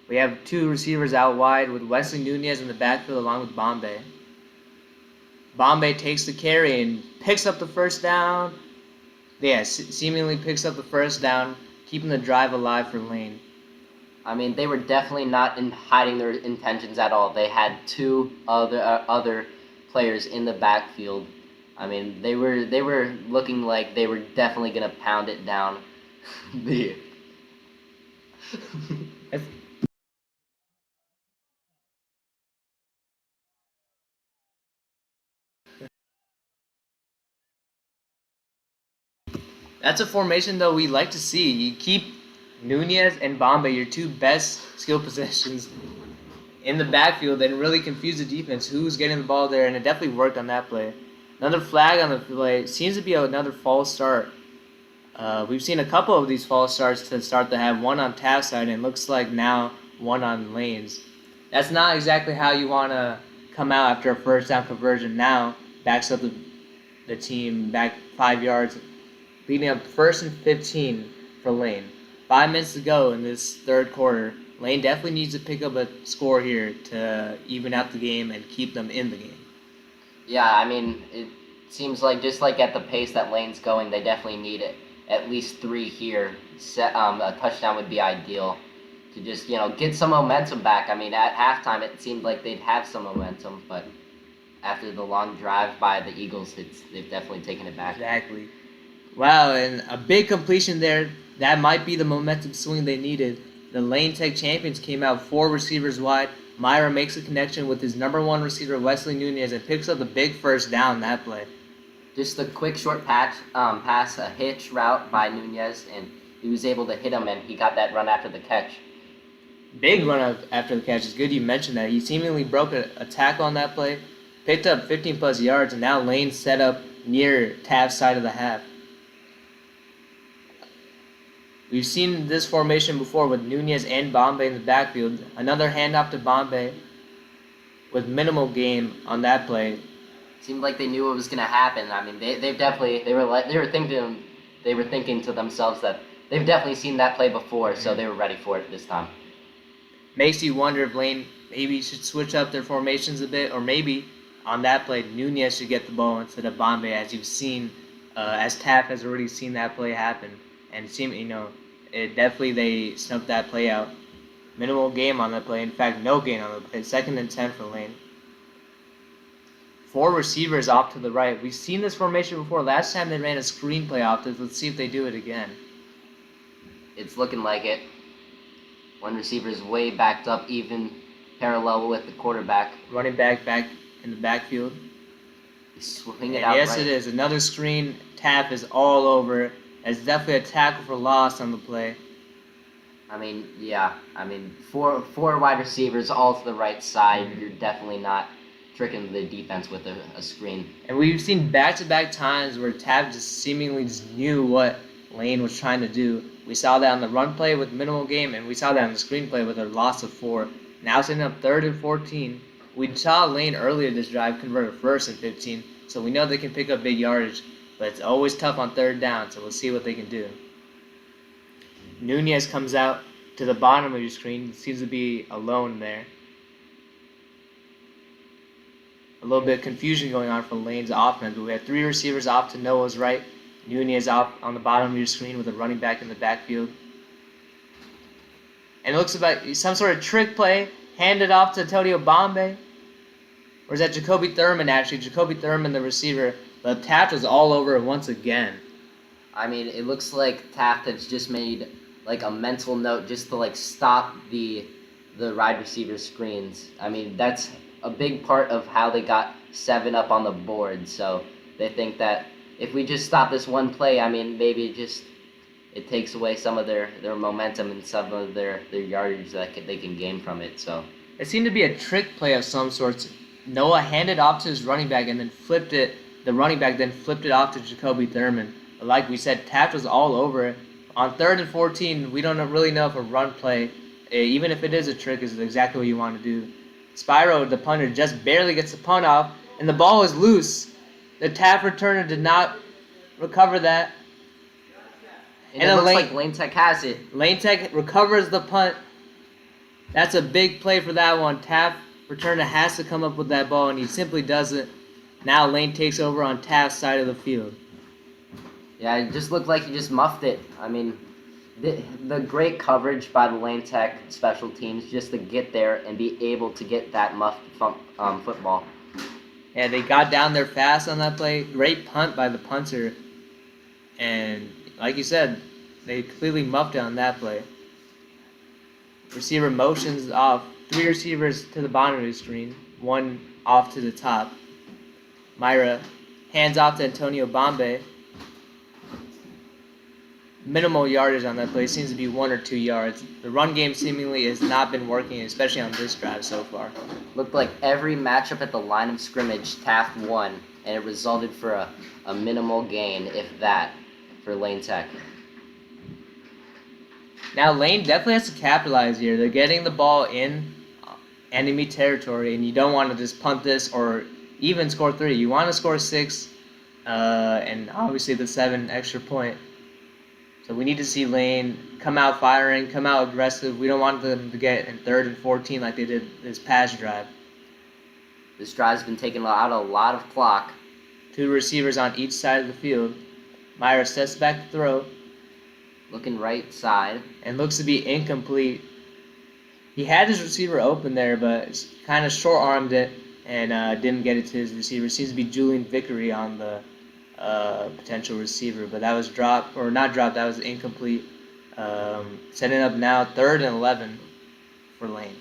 We have 2 receivers out wide with Wesley Nunez in the backfield along with Bombay. Bombay takes the carry and picks up the first down. Yeah, seemingly picks up the first down, keeping the drive alive for Lane.
I mean, they were definitely not hiding their intentions at all. They had 2 other players in the backfield. I mean, they were looking like they were definitely gonna pound it down.
That's a formation, though, we like to see. You keep Nunez and Bombay, your 2 best skill positions, in the backfield and really confuse the defense who's getting the ball there, and it definitely worked on that play. Another flag on the play. Seems to be another false start. We've seen a couple of these false starts to start to have, one on Taft's side, and looks like now one on Lane's. That's not exactly how you want to come out after a first down conversion. Now backs up the team back 5 yards, leading up 1st and 15 for Lane. 5 minutes to go in this 3rd quarter. Lane definitely needs to pick up a score here to even out the game and keep them in the game.
Yeah, I mean, it seems like just like at the pace that Lane's going, they definitely need it. At least 3 here. A touchdown would be ideal to just, get some momentum back. I mean, at halftime, it seemed like they'd have some momentum, but after the long drive by the Eagles, they've definitely taken it back.
Exactly. Wow, and a big completion there. That might be the momentum swing they needed. The Lane Tech champions came out 4 receivers wide. Myra makes a connection with his number 1 receiver, Wesley Nunez, and picks up the big first down that play.
Just a quick short pass, a hitch route by Nunez, and he was able to hit him, and he got that run after the catch.
Big run after the catch. It's good you mentioned that. He seemingly broke a tackle on that play, picked up 15-plus yards, and now Lane's set up near Taft's side of the half. We've seen this formation before with Nunez and Bombay in the backfield. Another handoff to Bombay with minimal gain on that play.
Seemed like they knew what was gonna happen. I mean, they've definitely they were thinking to themselves that they've definitely seen that play before, so they were ready for it this time.
Makes you wonder if Lane maybe should switch up their formations a bit, or maybe on that play Nunez should get the ball instead of Bombay, as you've seen, as Taft has already seen that play happen, and it definitely they snubbed that play out. Minimal game on that play. In fact, no gain on the play. 2nd and 10 for Lane. 4 receivers off to the right. We've seen this formation before. Last time they ran a screen play off this. Let's see if they do it again.
It's looking like it. One receiver's way backed up, even parallel with the quarterback.
Running back in the backfield.
He's swinging it
And
out.
yes,
right.
it is. Another screen. Taft is all over it. That's definitely a tackle for loss on the play.
I mean, yeah. I mean, four wide receivers all to the right side. You're definitely not tricking the defense with a screen.
And we've seen back-to-back times where Taft seemingly just knew what Lane was trying to do. We saw that on the run play with minimal game, and we saw that on the screen play with a loss of 4. Now it's ending up 3rd and 14. We saw Lane earlier this drive convert a 1st and 15, so we know they can pick up big yardage, but it's always tough on 3rd down, so we'll see what they can do. Nunez comes out to the bottom of your screen. Seems to be alone there. A little bit of confusion going on from Lane's offense, but we have 3 receivers off to Noah's right. Nunez off on the bottom of your screen with a running back in the backfield. And it looks like some sort of trick play, handed off to Antonio Bombay. Or is that Jacoby Thurman, actually? Jacoby Thurman, the receiver. But Taft was all over it once again.
I mean, it looks like Taft has just made like a mental note just to like stop the wide receiver screens. I mean, that's a big part of how they got 7 up on the board. So they think that if we just stop this one play, I mean, maybe it takes away some of their momentum and some of their yardage that they can gain from it. So
it seemed to be a trick play of some sorts. Noah handed off to his running back and then flipped it. The running back then flipped it off to Jacoby Thurman. But like we said, Taft was all over it. On 3rd and 14, we don't really know if a run play, even if it is a trick, is exactly what you want to do. Spyro, the punter, just barely gets the punt off, and the ball is loose. The Taft returner did not recover that.
and it looks like Lane Tech has it.
Lane Tech recovers the punt. That's a big play for that one. Taft returner has to come up with that ball, and he simply doesn't. Now Lane takes over on Taft's side of the field.
Yeah, it just looked like he just muffed it. I mean, the great coverage by the Lane Tech special teams just to get there and be able to get that muffed football.
Yeah, they got down there fast on that play. Great punt by the punter. And like you said, they completely muffed it on that play. Receiver motions off. 3 receivers to the bottom of the screen. 1 off to the top. Myra hands off to Antonio Bombay. Minimal yardage on that play. Seems to be 1 or 2 yards. The run game seemingly has not been working, especially on this drive so far.
Looked like every matchup at the line of scrimmage, Taft won, and it resulted for a minimal gain, if that, for Lane Tech.
Now Lane definitely has to capitalize here. They're getting the ball in enemy territory, and you don't want to just punt this or even score 3. You want to score 6, and obviously the 7 extra point. So we need to see Lane come out firing, come out aggressive. We don't want them to get in 3rd and 14 like they did this past drive.
This drive's been taking out a lot of clock.
2 receivers on each side of the field. Myra steps back to throw.
Looking right side.
And looks to be incomplete. He had his receiver open there, but kind of short-armed it and didn't get it to his receiver. Seems to be Julian Vickery on the potential receiver, but that was dropped, or not dropped, that was incomplete. Setting up now 3rd and 11 for Lane.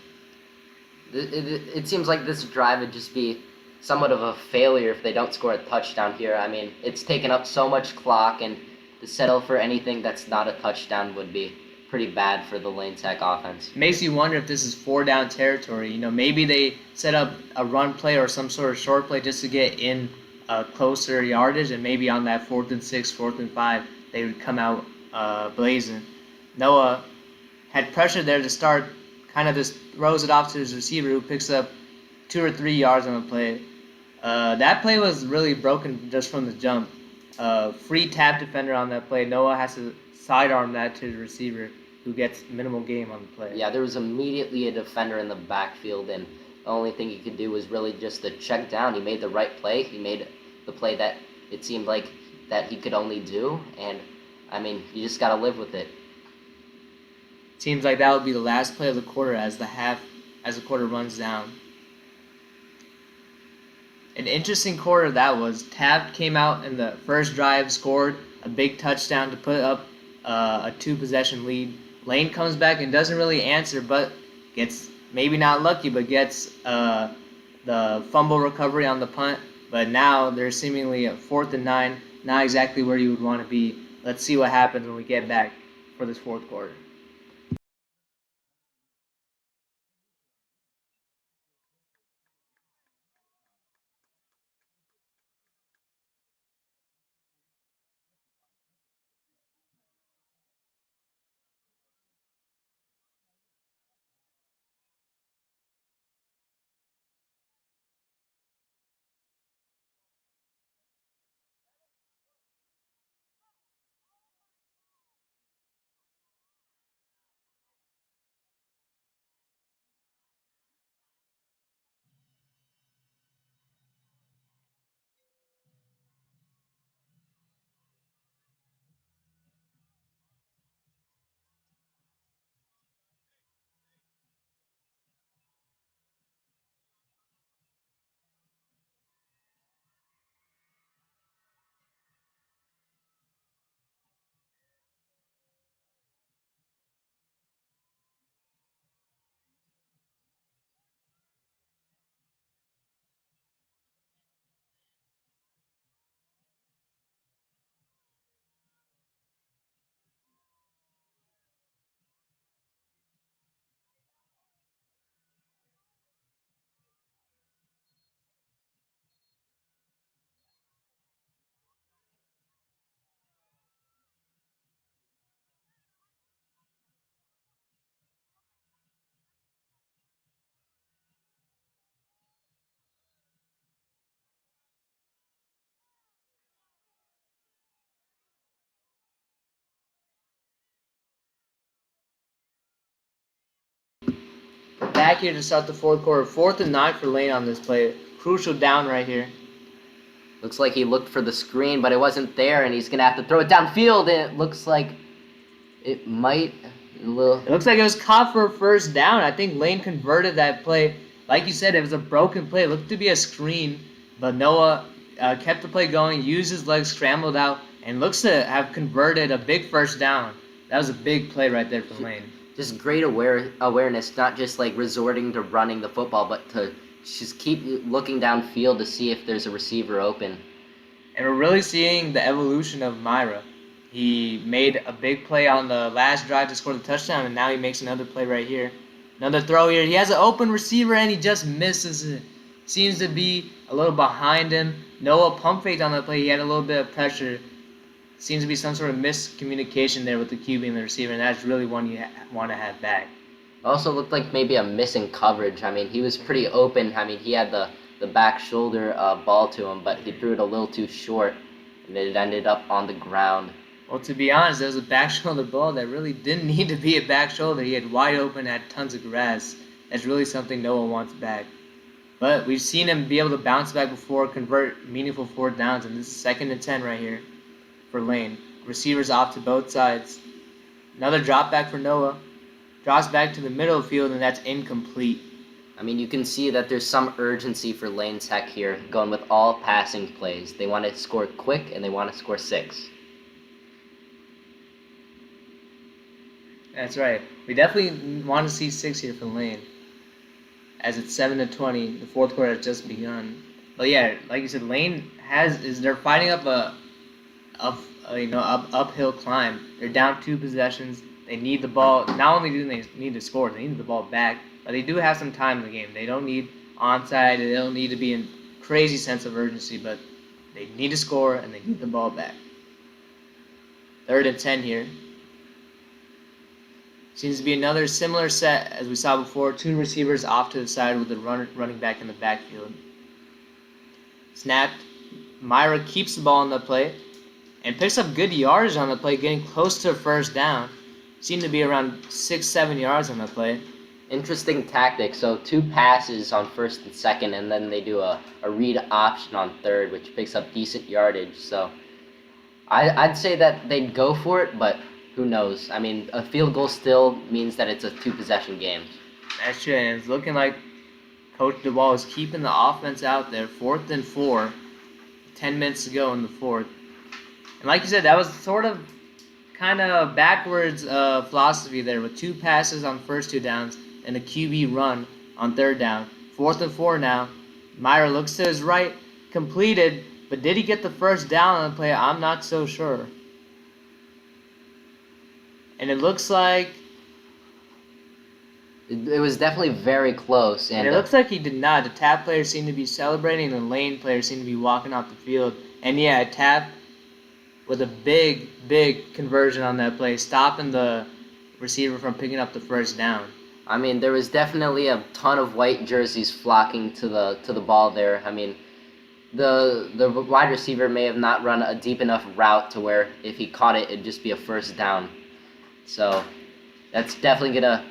It seems like this drive would just be somewhat of a failure if they don't score a touchdown here. I mean, it's taken up so much clock, and to settle for anything that's not a touchdown would be pretty bad for the Lane Tech offense.
Makes you wonder if this is 4-down territory. You know, maybe they set up a run play or some sort of short play just to get in closer yardage, and maybe on that 4th and 6, 4th and 5, they would come out blazing. Noah had pressure there to start, kind of just throws it off to his receiver, who picks up 2 or 3 yards on the play. That play was really broken just from the jump. Free tap defender on that play. Noah has to sidearm that to the receiver, who gets minimal game on the play.
Yeah, there was immediately a defender in the backfield, and the only thing he could do was really just to check down. He made the right play. He made the play that it seemed like that he could only do, and I mean, you just got to live with it.
Seems like that would be the last play of the quarter as the quarter runs down. An interesting quarter that was. Taft came out in the first drive, scored a big touchdown to put up a 2-possession lead. Lane comes back and doesn't really answer, but gets, maybe not lucky, but gets the fumble recovery on the punt. But now they're seemingly at 4th and 9, not exactly where you would want to be. Let's see what happens when we get back for this fourth quarter. Back here to start the fourth quarter. 4th and 9 for Lane on this play. Crucial down right here.
Looks like he looked for the screen, but it wasn't there, and he's going to have to throw it downfield, and it looks like it might...
It looks like it was caught for a first down. I think Lane converted that play. Like you said, it was a broken play. It looked to be a screen, but Noah kept the play going, used his legs, scrambled out, and looks to have converted a big first down. That was a big play right there from Lane.
Just great awareness, not just like resorting to running the football, but to just keep looking downfield to see if there's a receiver open.
And we're really seeing the evolution of Myra. He made a big play on the last drive to score the touchdown, and now he makes another play right here. Another throw here. He has an open receiver, and he just misses it. Seems to be a little behind him. Noah pump faked on the play. He had a little bit of pressure. Seems to be some sort of miscommunication there with the QB and the receiver, and that's really one you want to have back.
Also looked like maybe a missing coverage. I mean, he was pretty open. I mean, he had the back shoulder ball to him, but he threw it a little too short, and it ended up on the ground.
Well, to be honest, there was a back shoulder ball that really didn't need to be a back shoulder. He had wide open, had tons of grass. That's really something Noah wants back. But we've seen him be able to bounce back before, convert meaningful 4th downs, and this is 2nd and 10 right here for Lane. Receivers off to both sides. Another drop back for Noah. Drops back to the middle of the field, and that's incomplete.
I mean, you can see that there's some urgency for Lane Tech here, going with all passing plays. They want to score quick, and they want to score 6.
That's right. We definitely want to see 6 here from Lane. As it's 7-20, the fourth quarter has just begun. But yeah, like you said, Lane they're fighting up a uphill climb. They're down 2 possessions. They need the ball. Not only do they need to score, they need the ball back, but they do have some time in the game. They don't need onside. They don't need to be in crazy sense of urgency, but they need to score and they need the ball back. 3rd and 10 here. Seems to be another similar set as we saw before. 2 receivers off to the side with the running back in the backfield. snapped. Myra keeps the ball on the play and picks up good yardage on the play, getting close to a first down. Seemed to be around 6-7 yards on the play.
Interesting tactic. So 2 passes on first and second, and then they do a read option on third, which picks up decent yardage. So I'd say that they'd go for it, but who knows? I mean, a field goal still means that it's a 2 possession game.
That's true, and it's looking like Coach DeWall is keeping the offense out there. 4th and 4, 10 minutes to go in the fourth. And like you said, that was sort of kind of backwards philosophy there with 2 passes on first 2 downs and a QB run on third down. 4th and 4 now. Myra looks to his right, completed, but did he get the first down on the play? I'm not so sure. And it looks like
It was definitely very close,
and it looks like he did not. The Taft players seem to be celebrating, and the Lane players seem to be walking off the field. And yeah, Taft with a big conversion on that play, stopping the receiver from picking up the first down.
I mean, there was definitely a ton of white jerseys flocking to the ball there. I mean, the wide receiver may have not run a deep enough route to where if he caught it, it'd just be a first down. So that's definitely gonna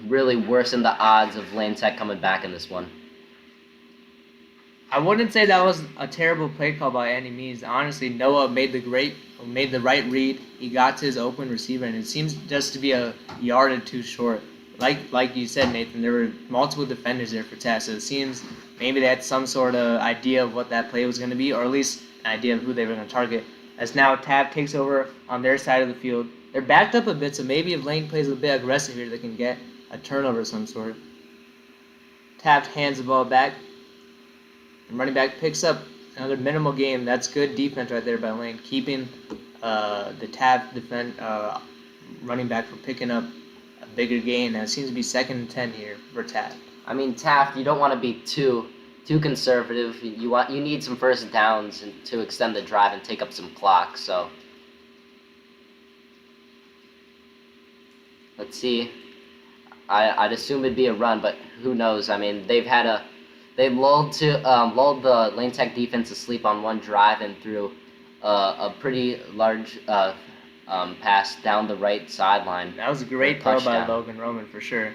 really worsen the odds of Lane Tech coming back in this one.
I wouldn't say that was a terrible play call by any means. Honestly, Noah made the right read. He got to his open receiver, and it seems just to be a yard or two short. Like you said, Nathan, there were multiple defenders there for Taft, so it seems maybe they had some sort of idea of what that play was going to be, or at least an idea of who they were going to target. As now Taft takes over on their side of the field. They're backed up a bit, so maybe if Lane plays a bit aggressive here, they can get a turnover of some sort. Taft hands the ball back. And running back picks up another minimal game. That's good defense right there by Lane, keeping the Taft running back from picking up a bigger gain. Now it seems to be 2nd and 10 here for Taft.
I mean, Taft, you don't want to be too conservative. You need some first downs to extend the drive and take up some clock. So let's see. I'd assume it'd be a run, but who knows? I mean, they lulled the Lane Tech defense asleep on one drive and threw a pretty large pass down the right sideline.
That was a great throw by Logan Roman for sure.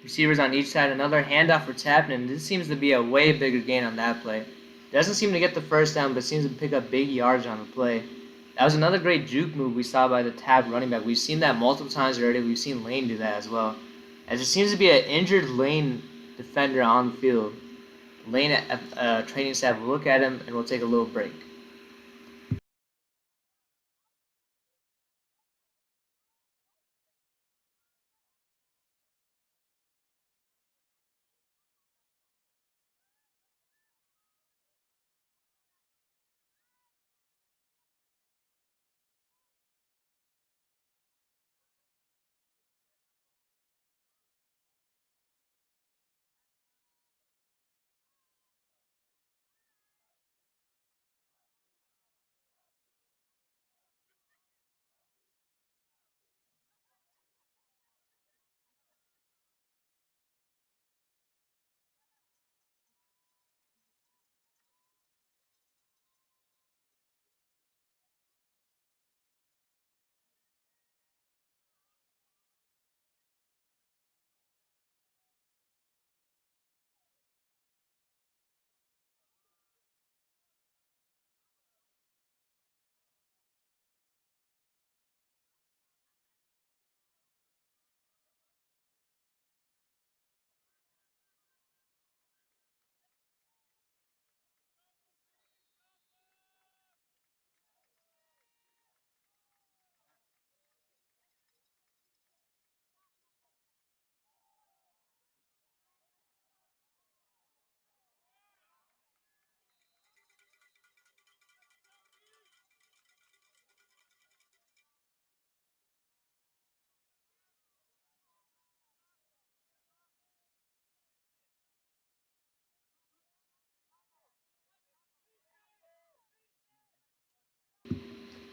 Receivers on each side, another handoff for Tappan, and this seems to be a way bigger gain on that play. Doesn't seem to get the first down, but seems to pick up big yards on the play. That was another great juke move we saw by the Taft running back. We've seen that multiple times already. We've seen Lane do that as well. As there seems to be an injured Lane defender on the field. Lane training staff will look at him, and we'll take a little break.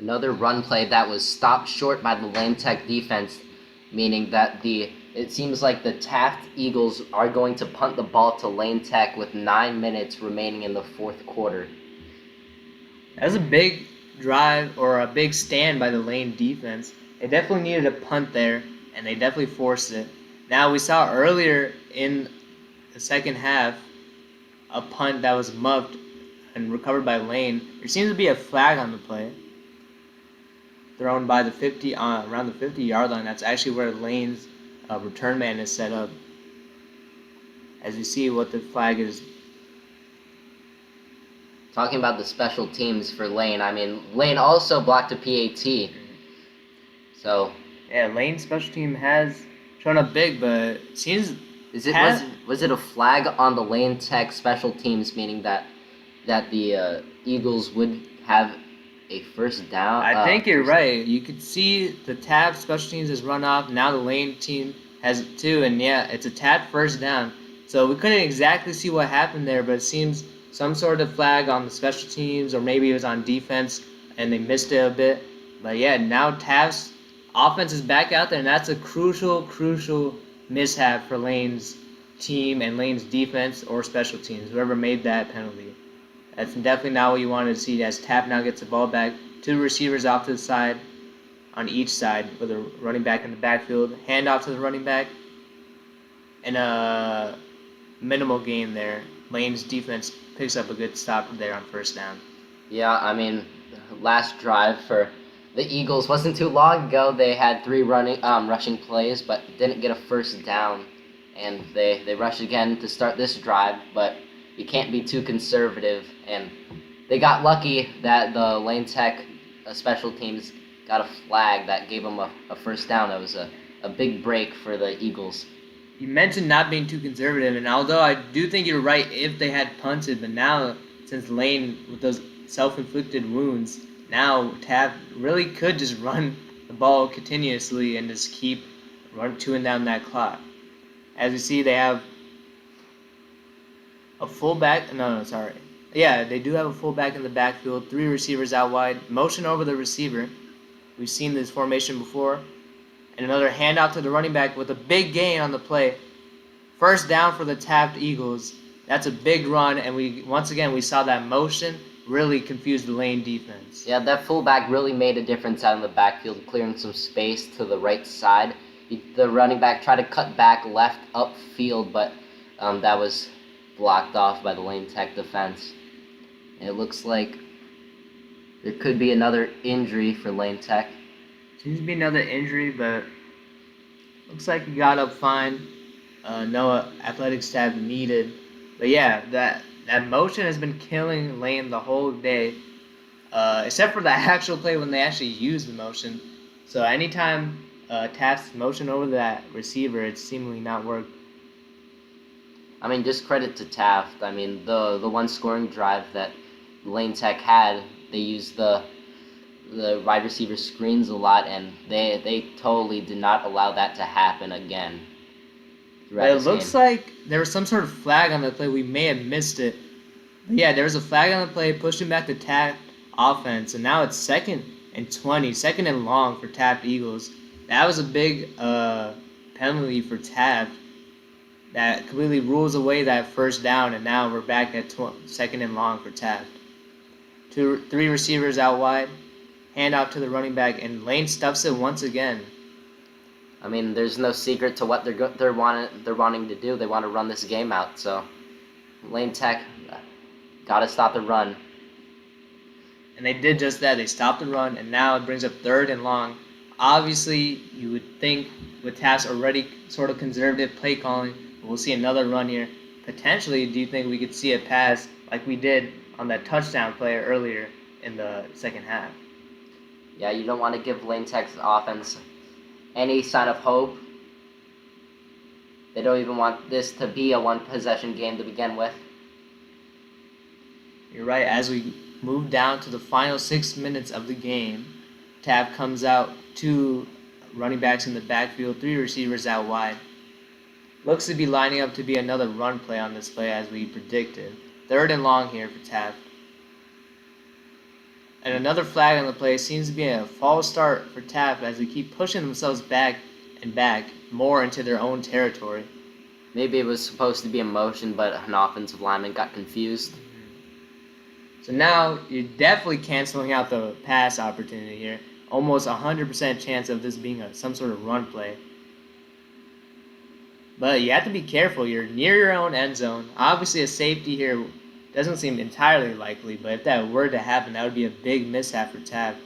Another run play that was stopped short by the Lane Tech defense, meaning that the It seems like the Taft Eagles are going to punt the ball to Lane Tech with 9 minutes remaining in the fourth quarter.
That was a big drive or a big stand by the Lane defense. They definitely needed a punt there, and they definitely forced it. Now, we saw earlier in the second half a punt that was muffed and recovered by Lane. There seems to be a flag on the play thrown by the 50 around the 50-yard line. That's actually where Lane's return man is set up. As you see what the flag is.
Talking about the special teams for Lane, I mean, Lane also blocked a PAT. So
Yeah, Lane's special team has shown up big, but it seems
was it a flag on the Lane Tech special teams, meaning that the Eagles would have a first down?
I think you're right. You could see the Taft special teams has run off. Now the Lane team has it too, and yeah, it's a Taft first down. So we couldn't exactly see what happened there, but it seems some sort of flag on the special teams, or maybe it was on defense and they missed it a bit. But yeah, now Taft's offense is back out there, and that's a crucial mishap for Lane's team and Lane's defense or special teams, whoever made that penalty. That's definitely not what you wanted to see, as Taft now gets the ball back. Two receivers off to the side on each side with a running back in the backfield. Hand off to the running back. And a minimal gain there. Lane's defense picks up a good stop there on first down.
Yeah, I mean, last drive for the Eagles wasn't too long ago. They had 3 rushing plays, but didn't get a first down. And they rushed again to start this drive, but you can't be too conservative. And they got lucky that the Lane Tech special teams got a flag that gave them a first down. That was a big break for the Eagles.
You mentioned not being too conservative, and although I do think you're right if they had punted, but now, since Lane, with those self-inflicted wounds, now Taft really could just run the ball continuously and just keep chewing down that clock. As you see, they have a fullback. No, sorry. Yeah, they do have a fullback in the backfield. 3 receivers out wide. Motion over the receiver. We've seen this formation before. And another handout to the running back with a big gain on the play. First down for the Taft Eagles. That's a big run, and we saw that motion really confuse the Lane defense.
Yeah, that fullback really made a difference out in the backfield, clearing some space to the right side. The running back tried to cut back left upfield, but that was blocked off by the Lane Tech defense. And it looks like there could be another injury for Lane Tech.
Seems to be another injury, but looks like he got up fine. No athletic staff needed. But yeah, that motion has been killing Lane the whole day, except for the actual play when they actually used the motion. So anytime Taft's motion over that receiver, it's seemingly not worked.
I mean, just credit to Taft. I mean, the one scoring drive that Lane Tech had, they used the wide receiver screens a lot, and they totally did not allow that to happen again.
It looks like there was some sort of flag on the play. We may have missed it. But yeah, there was a flag on the play, pushing back the Taft offense, and now it's 2nd and 20, 2nd and long for Taft Eagles. That was a big penalty for Taft that completely rules away that first down, and now we're back at 2nd and long for Taft. 3 receivers out wide. Hand off to the running back, and Lane stuffs it once again.
I mean, there's no secret to what they're wanting to do. They want to run this game out. So, Lane Tech got to stop the run.
And they did just that. They stopped the run, and now it brings up 3rd and long. Obviously, you would think with Taft's already sort of conservative play calling, we'll see another run here. Potentially, do you think we could see a pass like we did on that touchdown play earlier in the second half?
Yeah, you don't want to give Lane Tech's offense any sign of hope. They don't even want this to be a one-possession game to begin with.
You're right. As we move down to the final 6 minutes of the game, Taft comes out, 2 running backs in the backfield, 3 receivers out wide. Looks to be lining up to be another run play on this play as we predicted. 3rd and long here for Taft. And another flag on the play. Seems to be a false start for Taft as they keep pushing themselves back and back more into their own territory.
Maybe it was supposed to be a motion, but an offensive lineman got confused.
So now you're definitely canceling out the pass opportunity here. Almost 100% chance of this being some sort of run play. But you have to be careful. You're near your own end zone. Obviously, a safety here doesn't seem entirely likely, but if that were to happen, that would be a big mishap for Taft.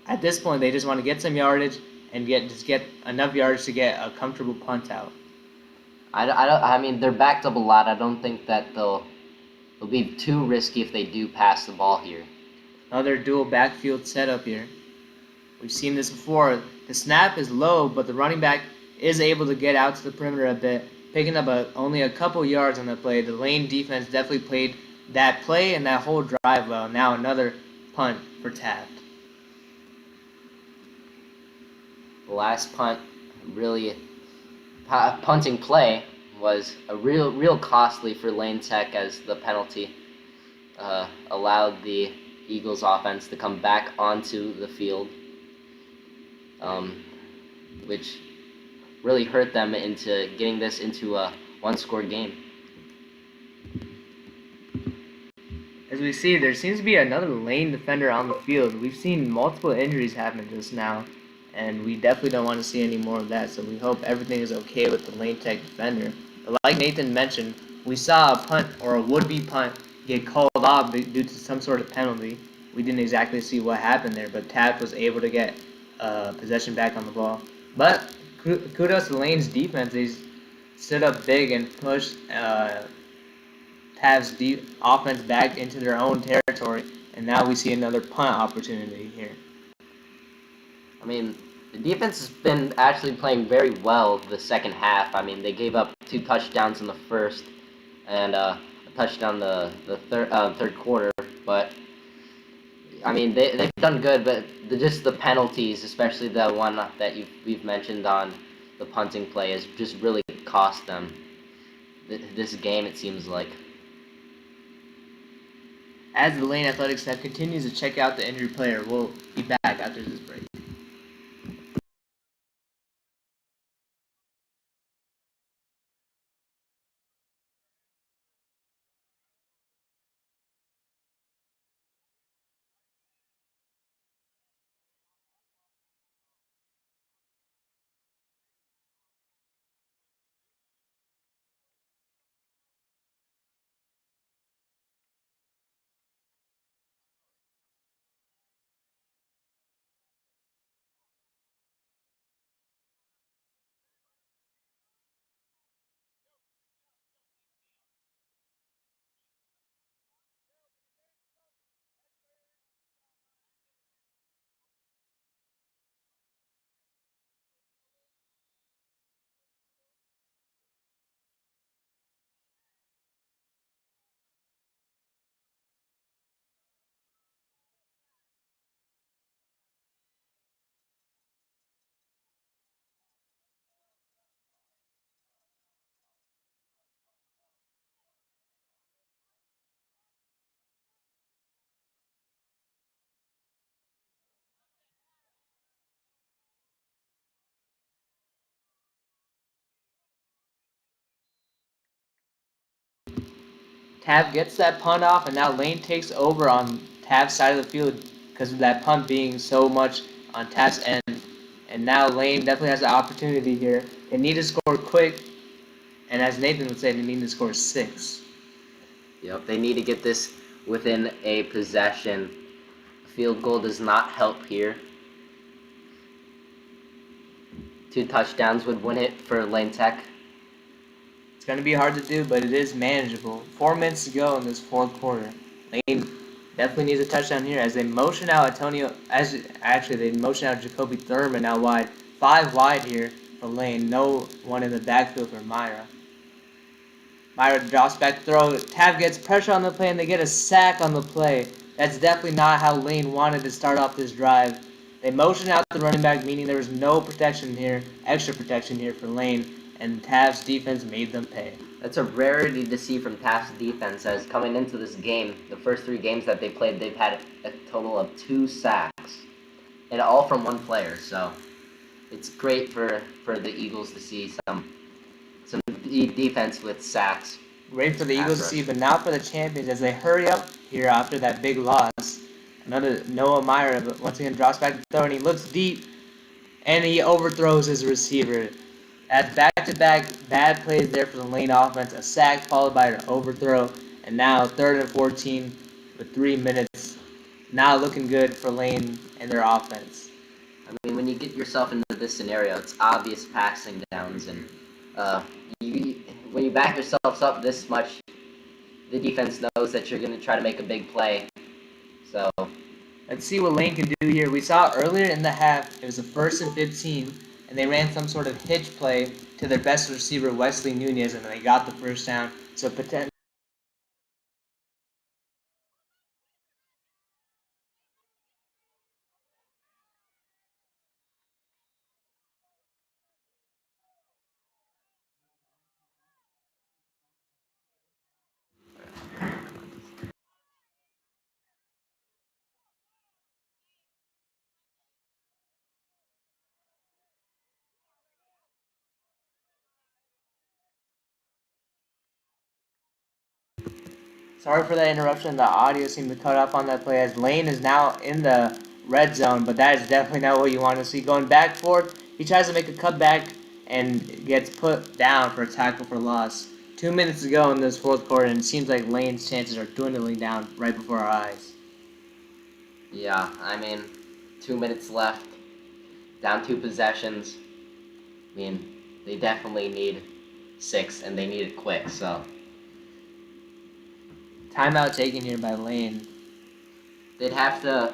At this point, they just want to get some yardage and get enough yardage to get a comfortable punt out.
I mean, they're backed up a lot. I don't think that it'll be too risky if they do pass the ball here.
Another dual backfield setup here. We've seen this before. The snap is low, but the running back is able to get out to the perimeter a bit, picking up only a couple yards on the play. The Lane defense definitely played that play and that whole drive well. Now another punt for Taft.
The last punt, really, punting play was a real costly for Lane Tech, as the penalty allowed the Eagles offense to come back onto the field, which really hurt them into getting this into a one-score game.
As we see, there seems to be another Lane defender on the field. We've seen multiple injuries happen just now, and we definitely don't want to see any more of that, so we hope everything is okay with the Lane Tech defender. But like Nathan mentioned, we saw a punt or a would-be punt get called off due to some sort of penalty. We didn't exactly see what happened there, but Taft was able to get possession back on the ball. But kudos to Lane's defense. They stood up big and pushed Taft's offense back into their own territory, and now we see another punt opportunity here.
I memean, the defense has been actually playing very well the second half. I mean, they gave up 2 touchdowns in the first and a touchdown the third quarter. But I mean, they've done good. But just the penalties, especially the one that we've mentioned on the punting play, has just really cost them this game, it seems like.
As the Lane Athletics staff continues to check out the injured player, we'll be back after this break. Taft gets that punt off, and now Lane takes over on Taft's side of the field because of that punt being so much on Taft's end. And now Lane definitely has the opportunity here. They need to score quick, and as Nathan would say, they need to score 6.
Yep, they need to get this within a possession. A field goal does not help here. 2 touchdowns would win it for Lane Tech.
It's going to be hard to do, but it is manageable. 4 minutes to go in this fourth quarter. Lane definitely needs a touchdown here as they motion out they motion out Jacoby Thurman out wide. 5 wide here for Lane. No one in the backfield for Myra. Myra drops back throw. Taft gets pressure on the play, and they get a sack on the play. That's definitely not how Lane wanted to start off this drive. They motion out the running back, meaning there was no protection here, extra protection here for Lane, and Taft's defense made them pay.
That's a rarity to see from Taft's defense, as coming into this game, the first 3 games that they played, they've had a total of 2 sacks, and all from one player. So it's great for the Eagles to see some defense with sacks.
Great for the
Pass
Eagles to
rush.
see, but now for the champions as they hurry up here after that big loss. Another Noah Myra, but once again drops back to throw, and he looks deep, and he overthrows his receiver. That's back-to-back bad plays there for the Lane offense. A sack followed by an overthrow, and now 3rd and 14 with 3 minutes. Now looking good for Lane and their offense.
I mean, when you get yourself into this scenario, it's obvious passing downs, and when you back yourselves up this much, the defense knows that you're going to try to make a big play. So
let's see what Lane can do here. We saw earlier in the half, it was a 1st and 15, and they ran some sort of hitch play to their best receiver, Wesley Nunez, and they got the first down. So potentially. Sorry for that interruption. The audio seemed to cut off on that play as Lane is now in the red zone, but that is definitely not what you want to see. Going back forth, he tries to make a cutback and gets put down for a tackle for loss. 2 minutes to go in this 4th quarter, and it seems like Lane's chances are dwindling down right before our eyes.
yeah, I mean, 2 minutes left, down 2 possessions. I mean, they definitely need 6, and they need it quick. So
Timeout taken here by Lane.
they'd have to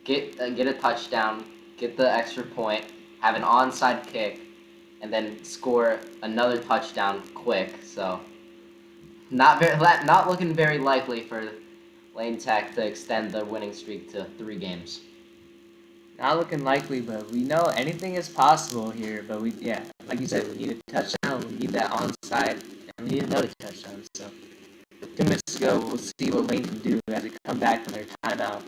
get a touchdown, get the extra point, have an onside kick, and then score another touchdown quick. So not looking very likely for Lane Tech to extend the winning streak to 3 games.
Not looking likely, but we know anything is possible here. But like you said, we need a touchdown, we need that onside, and we need another touchdown. So 2 minutes to go, we'll see what Lane can do as they come back from their timeout.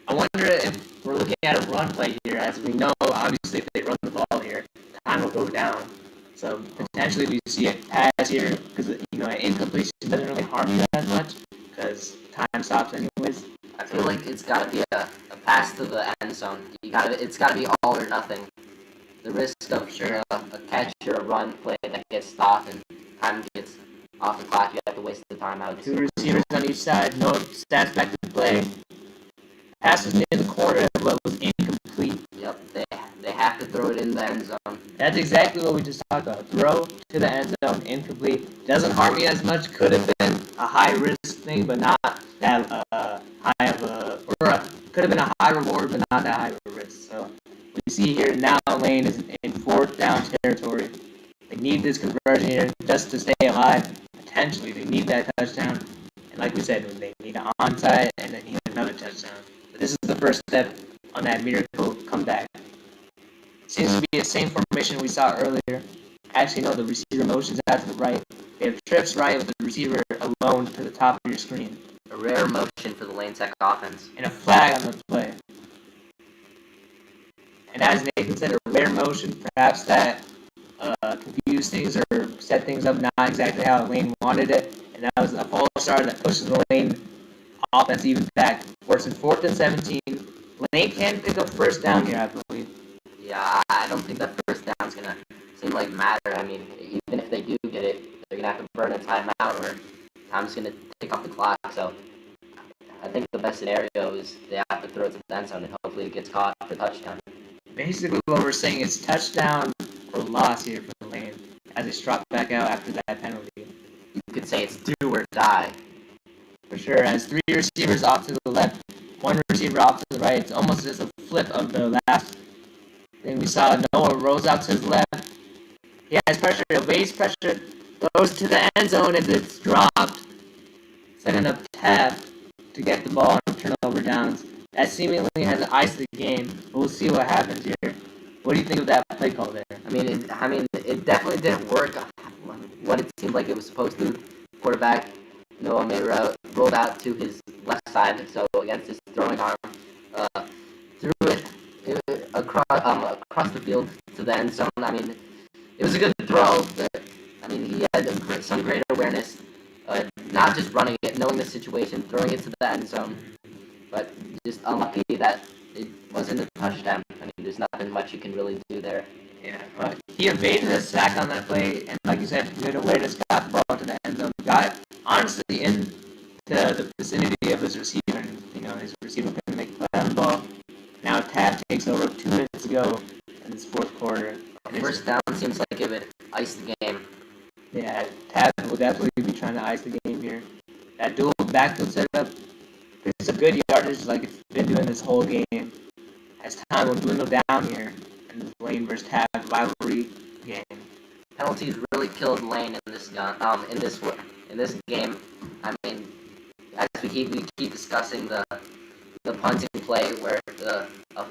I wonder if we're looking at a run play here, as we know, obviously, if they run the ball here, time will go down. So potentially we see a pass here, because an incompletion doesn't really harm you that much, because time stops anyways.
I feel like it's got to be a pass to the end zone. It's got to be all or nothing. The risk of a catch or a run play that gets stopped and time gets off the clock, you have to waste the timeout.
2 receivers on each side, no stats back to play. Pass was near the corner, but was incomplete.
Yep, they have to throw it in the end zone.
That's exactly what we just talked about. Throw to the end zone, incomplete. Doesn't harm you as much. Could have been a high risk thing, but not that high of a. Could have been a high reward, but not that high of a risk. So we see here now Lane is in 4th down territory. They need this conversion here just to stay alive. Potentially, they need that touchdown. And like we said, they need an onside and they need another touchdown. But this is the first step on that miracle comeback. Seems to be the same formation we saw earlier. Actually, no, the receiver motions out to the right. They have trips right with the receiver alone to the top of your screen.
A rare motion for the Lane Tech offense.
And a flag on the play. And as Nathan said, a rare motion, perhaps that confused things or set things up not exactly how Lane wanted it. And that was a false start that pushes the Lane offense even back. Works in 4th and 17. Lane can pick up first down here, I believe.
Yeah, I don't think that first down's going to seem like matter. I mean, even if they do get it, they're going to have to burn a timeout or time's going to tick off the clock. So I think the best scenario is they have to throw it to the end zone and hopefully it gets caught for touchdown.
Basically what we're saying is touchdown or loss here for Lane as they struck back out after that penalty.
You could say it's do or die.
For sure, as 3 receivers off to the left, 1 receiver off to the right. It's almost just a flip of the last thing we saw. Noah rolls out to his left. He has pressure, evades pressure, goes to the end zone as it's dropped, setting up Taft to get the ball on turnover downs. That seemingly has iced the game. We'll see what happens here. What do you think of that play call there?
I mean, it definitely didn't work what it seemed like it was supposed to. Quarterback Noah Mayra rolled out to his left side, so against his throwing arm, threw it across the field to the end zone. I mean, it was a good throw, but I mean, he had some great awareness, not just running it, knowing the situation, throwing it to the end zone, but just unlucky that it wasn't a touchdown. I mean, there's nothing much you can really do there.
Yeah, but he evaded a sack on that play, and like you said, good awareness, got the ball to the end zone, got honestly into the vicinity of his receiver, and his receiver couldn't make a play on the ball. Now Taft takes over 2 minutes to go in this fourth quarter.
First down seems like it would ice the game.
Yeah, Taft will definitely be trying to ice the game here. That dual backfield setup, it's a good yardage like it's been doing this whole game. As time will dwindle down here in this Lane versus Taft rivalry game.
Penalties really killed Lane in this game. I mean, as we keep discussing the punting play where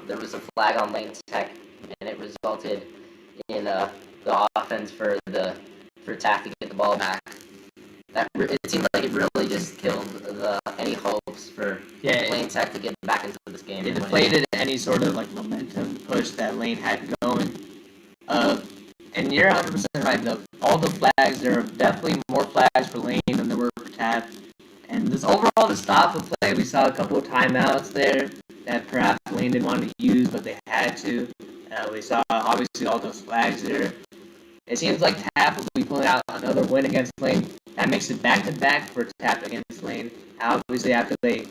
there was a flag on Lane's Tech, and it resulted in the offense for Taft to get the ball back. It seemed like it really just killed any hopes for Lane Tech to get back into this game.
It deflated any sort of like momentum push that Lane had going. And you're 100% right. All the flags, there are definitely more flags for Lane than there were for Taft. And this overall, to stop the play, we saw a couple of timeouts there that perhaps Lane didn't want to use, but they had to. We saw obviously all those flags there. It seems like Taft will be pulling out another win against Lane. That makes it back-to-back for Taft against Lane. Obviously, after they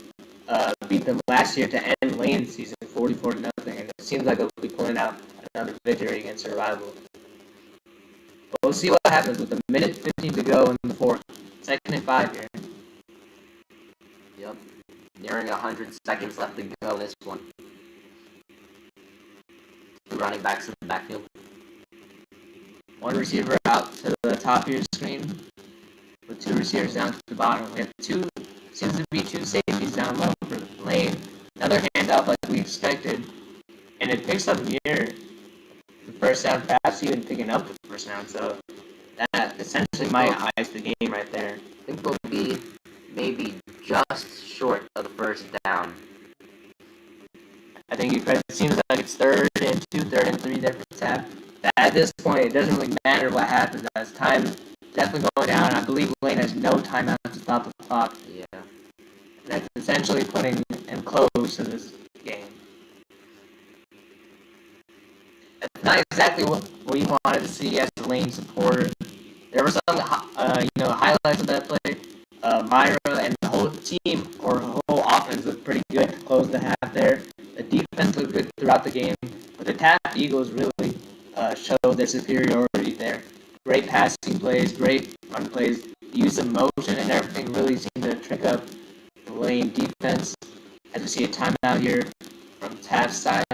beat them last year to end Lane's season 44-0, and it seems like they'll be pulling out another victory against their rival. But we'll see what happens with a minute 15 to go in the fourth. 2nd and 5 here.
Yep. Nearing 100 seconds left to go in this one. The running backs in the backfield.
One receiver out to the top of your screen with 2 receivers down to the bottom. We have seems to be 2 safeties down low for Lane. Another handoff like we expected. And it picks up near the first down, perhaps even picking up the first down. So that essentially might ice the game right there.
I think we'll be maybe just short of the first down.
I think it seems like it's 3rd and 2, 3rd and 3 there for Taft. At this point, it doesn't really matter what happens as time definitely going down. I believe Lane has no timeout to stop the clock.
Yeah.
That's essentially putting him close to this game. That's not exactly what we wanted to see as a Lane supporter. There were some, highlights of that play. Myra and the whole team or whole offense looked pretty good to close the half there. The defense looked good throughout the game, but the Taft Eagles really showed their superiority there. Great passing plays, great run plays, the use of motion and everything really seemed to trick up the Lane defense. As we see a timeout here from Taft's side.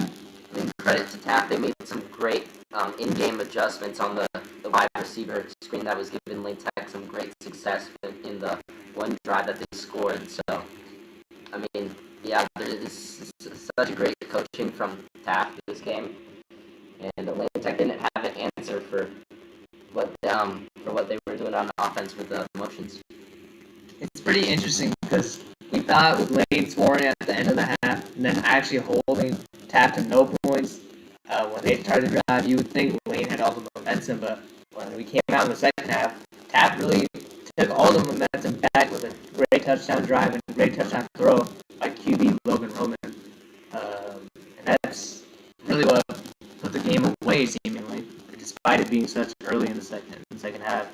Credit to Taft, they made some great in-game adjustments on the wide receiver screen that was giving Lane Tech some great success in the one drive that they scored. So, I mean, yeah, there's such a great coaching from Taft this game, and the Lane Tech didn't have an answer for what they were doing on offense with the motions.
It's pretty interesting because we thought with Lane scoring at the end of the half and then actually holding Taft to no points when they started to drive, you would think Lane had all the momentum, but when we came out in the second half, Taft really took all the momentum back with a great touchdown drive and a great touchdown throw by QB Logan Roman. And that's really what put the game away, seemingly, despite it being such early in the second half.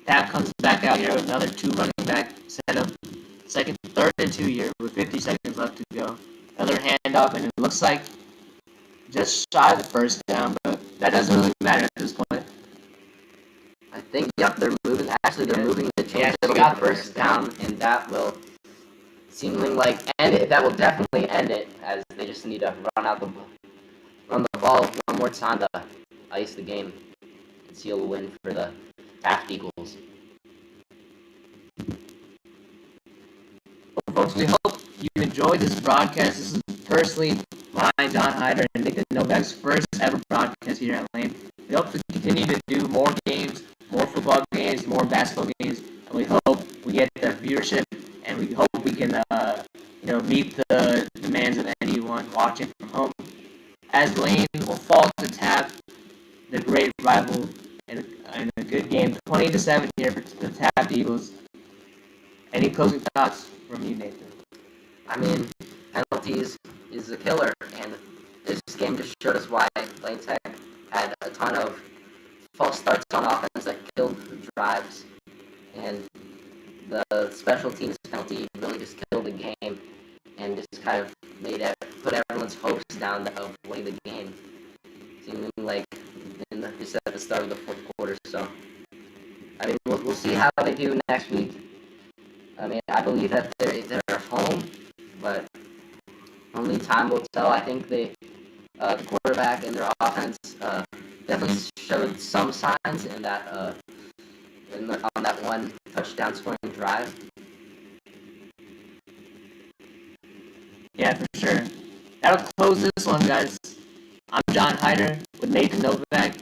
Taft comes back out here with another 2 running back setup. 3rd and 2 here with 50 seconds left to go. Another handoff, and it looks like just shy of the first down, but that doesn't really matter at this point.
I think, they're moving. Actually, they're moving the chains. It'll be first down, and that will seemingly end it. That will definitely end it, as they just need to run the ball one more time to ice the game and seal a win for the Taft Eagles.
Well, folks, we hope you enjoyed this broadcast. This is personally mine, John Hyder, and Nathan Novak's first ever broadcast here at Lane. We hope to continue to do more games, more football games, more basketball games, and we hope we get the viewership, and we hope we can, meet the demands of anyone watching from home. as Lane will fall to Taft, the great rival, in a good game. 20-7 here for the Taft Eagles. Any closing thoughts from you, Nathan?
I mean, penalties is a killer, and this game just showed us why Lane Tech had a ton of false starts on offense that killed drives, and the special teams penalty really just killed the game, and just kind of put everyone's hopes down of winning the game, seeming like just at the start of the fourth quarter. So, I mean, we'll see how they do next week. I mean, I believe that they're home, but only time will tell. I think the quarterback and their offense definitely showed some signs in that on that one touchdown scoring drive.
Yeah, for sure. That'll close this one, guys. I'm John Hyder with Nathan Novak.